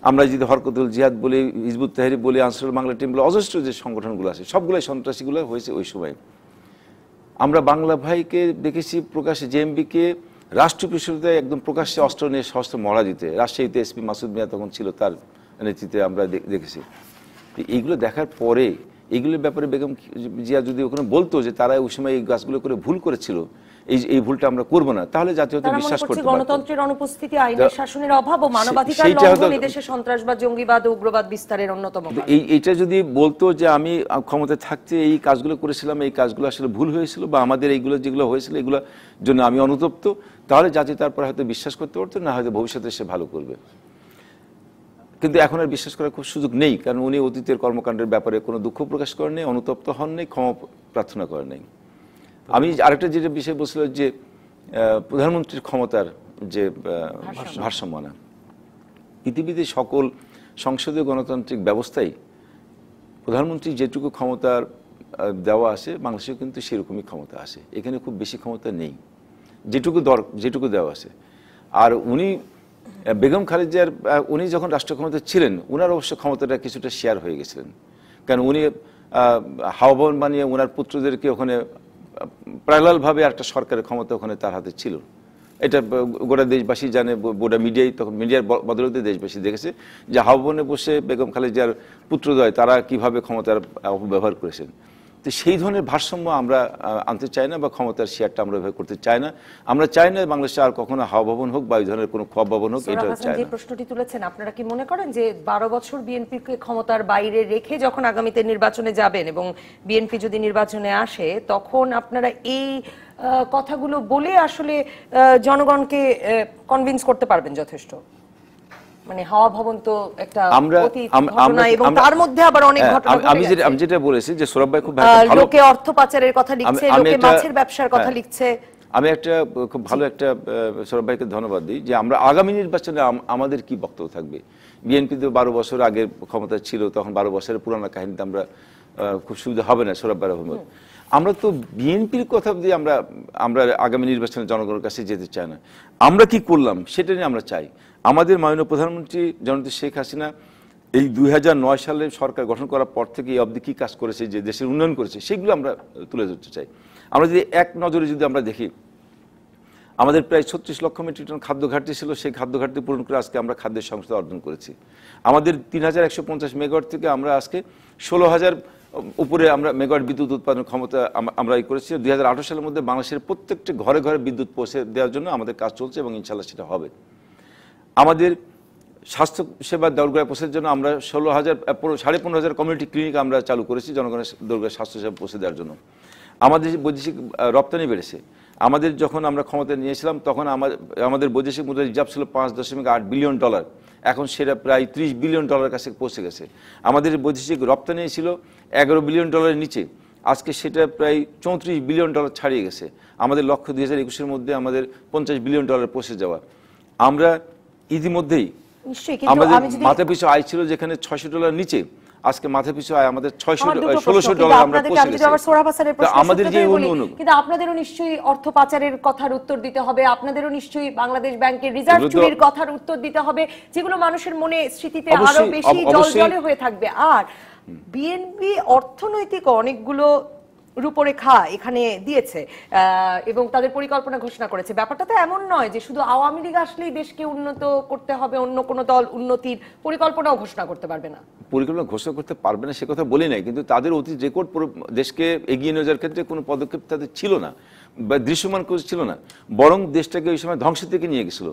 আমরা যদি হরকতুল জিহাদ বলি, হিজবুত তাহরির বলি, আনসারুল বাংলা টিম বলি, অজস্র যে সংগঠনগুলো আছে সবগুলোই সন্ত্রাসীগুলো হয়েছে ওই সময়। আমরা বাংলা ভাইকে দেখেছি প্রকাশ্যে জেএমবিকে রাষ্ট্র পৃষ্ঠপোষকতায় একদম প্রকাশ্যে অস্ত্র নিয়ে সশস্ত্র মহড়া দিতে, রাজশাহীতে এসপি মাসুদ মিয়া তখন ছিল, তার নেতৃত্বে আমরা দেখেছি। এইগুলো দেখার পরে এইগুলোর ব্যাপারে বেগম জিয়া যদি ওখানে বলতো যে তারা ওই সময় এই গাছগুলো করে ভুল করেছিল, এই ভুলটা আমরা করব না, তাহলে জাতীয়তা বিশ্বাস করতে পারত। গণতন্ত্রের অনুপস্থিতি, আইনের শাসনের অভাব ও মানবাধিকার লঙ্ঘন দেশে সন্ত্রাসবাদ, জঙ্গিবাদ ও উগ্রবাদ বিস্তারের অন্যতম কারণ। এইটা যদি বলতো যে আমি ক্ষমতায় থাকতে এই কাজগুলো করেছিলাম, এই কাজগুলো আসলে ভুল হয়েছিল, বা আমাদের এইগুলো যেগুলো হয়েছিল এগুলোর জন্য আমি অনুতপ্ত, তাহলে জাতি তারপর হয়তো বিশ্বাস করতে পারতো, না হয়তো ভবিষ্যতে সে ভালো করবে। কিন্তু এখন আর বিশ্বাস করার খুব সুযোগ নেই, কারণ উনি অতীতের কর্মকাণ্ডের ব্যাপারে কোনো দুঃখ প্রকাশ করেন নাই, অনুতপ্ত হন নাই, ক্ষমা প্রার্থনা করেন নাই। আমি আরেকটা যেটা বিষয় বলছিল যে প্রধানমন্ত্রীর ক্ষমতার যে ভারসাম্য আনা, পৃথিবীতে সকল সংসদীয় গণতান্ত্রিক ব্যবস্থায় প্রধানমন্ত্রী যেটুকু ক্ষমতার দেওয়া আছে বাংলাদেশেও কিন্তু সেরকমই ক্ষমতা আছে, এখানে খুব বেশি ক্ষমতা নেই, যেটুকু দেওয়া আছে। আর উনি বেগম খালেদা জিয়ার উনি যখন রাষ্ট্র ক্ষমতায় ছিলেন ওনার অবশ্য ক্ষমতাটা কিছুটা শেয়ার হয়ে গেছিলেন, কারণ উনি হাওয়া ভবন বানিয়ে ওনার পুত্রদেরকে ওখানে প্যারালালভাবে একটা সরকারের ক্ষমতা ওখানে তার হাতে ছিল। এটা গোটা দেশবাসী জানে, গোটা মিডিয়ায় তখন মিডিয়ার বদলতে দেশবাসী দেখেছে যে হাওয়া ভবনে বসে বেগম খালেদা জিয়ার পুত্রদ্বয় তারা কিভাবে ক্ষমতার অপব্যবহার করেছেন। তো সেই ধরনের ভারসাম্য আমরা আনতে চাই না, বা ক্ষমতার শেয়ারটা আমরা ব্যবহার করতে চাই না। আমরা চাই না বাংলাদেশে আর কখনো হাওয়া ভবন হোক বা এই ধরনের কোনো খোয়াব ভবন হোক, এটা চাই না। যে প্রশ্নটি তুলেছেন, আপনারা কি মনে করেন যে 12 বছর বিএনপিকে ক্ষমতার বাইরে রেখে যখন আগামীতে নির্বাচনে যাবেন এবং বিএনপি যদি নির্বাচনে আসে তখন আপনারা এই কথাগুলো বলে আসলে জনগণকে কনভিন্স করতে পারবেন যথেষ্ট? মানে হাওয়া ভবন তো একটা ঘটনা, এবং তার মধ্যে আবার অনেক ঘটনা ঘটে গেছে। আমি যেটা বলেছি যে সৌরভ ভাই খুব ভালো, লোকে অর্থ পাচারের কথা লিখছে, লোকে মাছের ব্যবসার কথা লিখছে। আমি একটা খুব ভালো একটা সৌরভ ভাইকে ধন্যবাদ দিই যে আমরা আগামী নির্বাচনে আমাদের কি বক্তব্য থাকবে। বিএনপি তো 12 বছর আগে ক্ষমতা ছিল, তখন 12 বছরের পুরানো কাহিনীতে আমরা খুব সুবিধা হবে না সৌরভ ভাই রহমত। আমরা তো বিএনপির কথা দিয়ে আমরা আগামী নির্বাচনে জনগণের কাছে যেতে চাই না, আমরা কি করলাম সেটা নিয়ে আমরা চাই। আমাদের মাননীয় প্রধানমন্ত্রী জননেত্রী শেখ হাসিনা এই 2009 সালে সরকার গঠন করার পর থেকে এই অবধি কী কাজ করেছে, যে দেশের উন্নয়ন করেছে, সেগুলো আমরা তুলে ধরতে চাই। আমরা যদি এক নজরে যদি আমরা দেখি, আমাদের প্রায় 36 লক্ষ মেট্রিক টন খাদ্য ঘাটতি ছিল, সেই খাদ্য ঘাটতি পূরণ করে আজকে আমরা খাদ্যের সংস্থা অর্জন করেছি। আমাদের 3150 মেগাওয়াট থেকে আমরা আজকে 16,000 উপরে আমরা মেগাওয়াট বিদ্যুৎ উৎপাদন ক্ষমতা আমরা করেছি। 2018 সালের মধ্যে বাংলাদেশের প্রত্যেকটি ঘরে ঘরে বিদ্যুৎ পৌঁছে দেওয়ার জন্য আমাদের কাজ চলছে এবং ইনশাল্লাহ সেটা হবে। আমাদের স্বাস্থ্য সেবা দরগায় পৌঁছার জন্য আমরা 15,500 কমিউনিটি ক্লিনিক আমরা চালু করেছি জনগণের দরগায় স্বাস্থ্য সেবা পৌঁছে দেওয়ার জন্য। আমাদের বৈদেশিক রপ্তানি বেড়েছে। আমাদের যখন আমরা ক্ষমতা নিয়েছিলাম তখন আমাদের বৈদেশিক মুদ্রা রিজার্ভ ছিল $5.8 বিলিয়ন, এখন সেটা প্রায় $30 বিলিয়ন কাছে পৌঁছে গেছে। আমাদের বৈদেশিক রপ্তানি ছিল $11 বিলিয়ন নিচে, আজকে সেটা প্রায় $34 বিলিয়ন ছাড়িয়ে গেছে। আমাদের লক্ষ্য 2021-এর মধ্যে আমাদের $50 বিলিয়ন পৌঁছে যাওয়া। আমরা ইতিমধ্যেই আমাদের মাথা পিছু আয় ছিল যেখানে $600 নিচে, আজকে মাথা পিছু আয় আমাদের $1600 আমরা পৌঁছে গেছি। আমাদের যে কিন্তু আপনাদেরও নিশ্চয়ই অর্থ পাচারের কথার উত্তর দিতে হবে, আপনাদেরও নিশ্চয়ই বাংলাদেশ ব্যাংকের রিজার্ভ চুরির কথার উত্তর দিতে হবে, যেগুলো মানুষের মনে স্মৃতিতে আরো বেশি জলজলে হয়ে থাকবে। আর বিএনপি অর্থনৈতিক অনেকগুলো রূপরেখা এখানে দিয়েছে এবং তাদের পরিকল্পনা ঘোষণা করেছে। ব্যাপারটা তো এমন নয় যে শুধু আওয়ামী লীগ আসলেই দেশকে উন্নত করতে হবে, অন্য কোনো দল উন্নতির পরিকল্পনাও ঘোষণা করতে পারবে না। পরিকল্পনা ঘোষণা করতে পারবে না সে কথা বলি নাই, কিন্তু তাদের অতীত রেকর্ড দেশকে এগিয়ে নিয়ে যাওয়ার ক্ষেত্রে কোনো পদক্ষেপ তাদের ছিল না বা দৃশ্যমান ছিল না, বরং দেশটাকে ওই সময় ধ্বংসের দিকে নিয়ে গেছিল।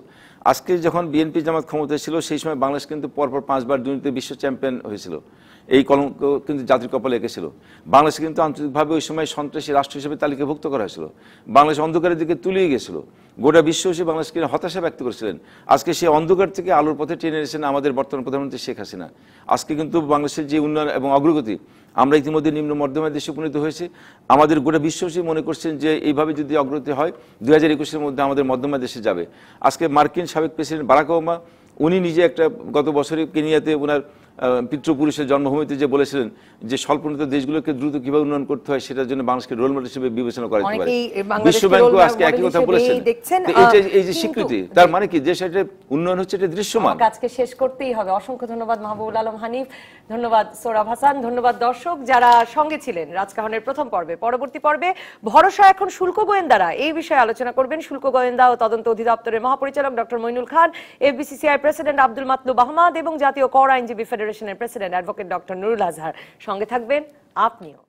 আজকে যখন বিএনপি জামাত ক্ষমতায় ছিল সেই সময় বাংলাদেশ কিন্তু পরপর 5 বার দুর্নীতিতে বিশ্ব চ্যাম্পিয়ন হয়েছিল। এই কলঙ্ক কিন্তু জাতির কপালে এঁকেছিল। বাংলাদেশ কিন্তু আন্তর্জাতিকভাবে ওই সময় সন্ত্রাসী রাষ্ট্র হিসেবে তালিকাভুক্ত করা হয়েছিল। বাংলাদেশ অন্ধকারের দিকে তুলিয়ে গেছিল, গোটা বিশ্ব এসে বাংলাদেশকে হতাশা ব্যক্ত করেছিলেন। আজকে সেই অন্ধকার থেকে আলোর পথে টেনে এনেছেন আমাদের বর্তমান প্রধানমন্ত্রী শেখ হাসিনা। আজকে কিন্তু বাংলাদেশের যে উন্নয়ন এবং অগ্রগতি, আমরা ইতিমধ্যে নিম্ন মধ্যমের দেশে উপনীত হয়েছে। আমাদের গোটা বিশ্ববাসী মনে করছেন যে এইভাবে যদি অগ্রগতি হয় 2021-এর মধ্যে আমাদের মধ্যমা দেশে যাবে। আজকে মার্কিন সাবেক প্রেসিডেন্ট বারাক ওবামা উনি নিজে একটা গত বছরে কেনিয়াতে ওনার পিতৃপুরুষের জন্মভূমিতে যে বলেছিলেন যে স্বল্পোন্নত দেশগুলোকে দ্রুত কিভাবে উন্নয়ন করতে হয় সেটার জন্য বাংলাদেশকে রোল মডেল হিসেবে বিবেচনা করা যেতে পারে। বিশ্ব ব্যাংকও আজকে একই কথা বলেছেন। এই যে স্বীকৃতি, তার মানে কি যে সেটা উন্নয়ন হচ্ছে, এটা দৃশ্যমান। আজকে শেষ করতেই হবে। অসংখ্য ধন্যবাদ মাহবুবুল আলম হানিফ, ধন্যবাদ সোহরাব হাসান, ধন্যবাদ দর্শক যারা সঙ্গে ছিলেন রাজকাহনের প্রথম পর্বে। পরবর্তী পর্বে ভরসা এখন শুল্ক গোয়েন্দারা, এই বিষয়ে আলোচনা করবেন শুল্ক গোয়েন্দা ও তদন্ত অধিদপ্তরের মহাপরিচালক ডক্টর মইনুল খান, এফবিসিসিআই প্রেসিডেন্ট আব্দুল মাতলুব আহমদ এবং জাতীয় কর আইনজীবী ফেডারেশনের প্রেসিডেন্ট অ্যাডভোকেট ডক্টর নুরুল আজহার। সঙ্গে থাকবেন আপনিও।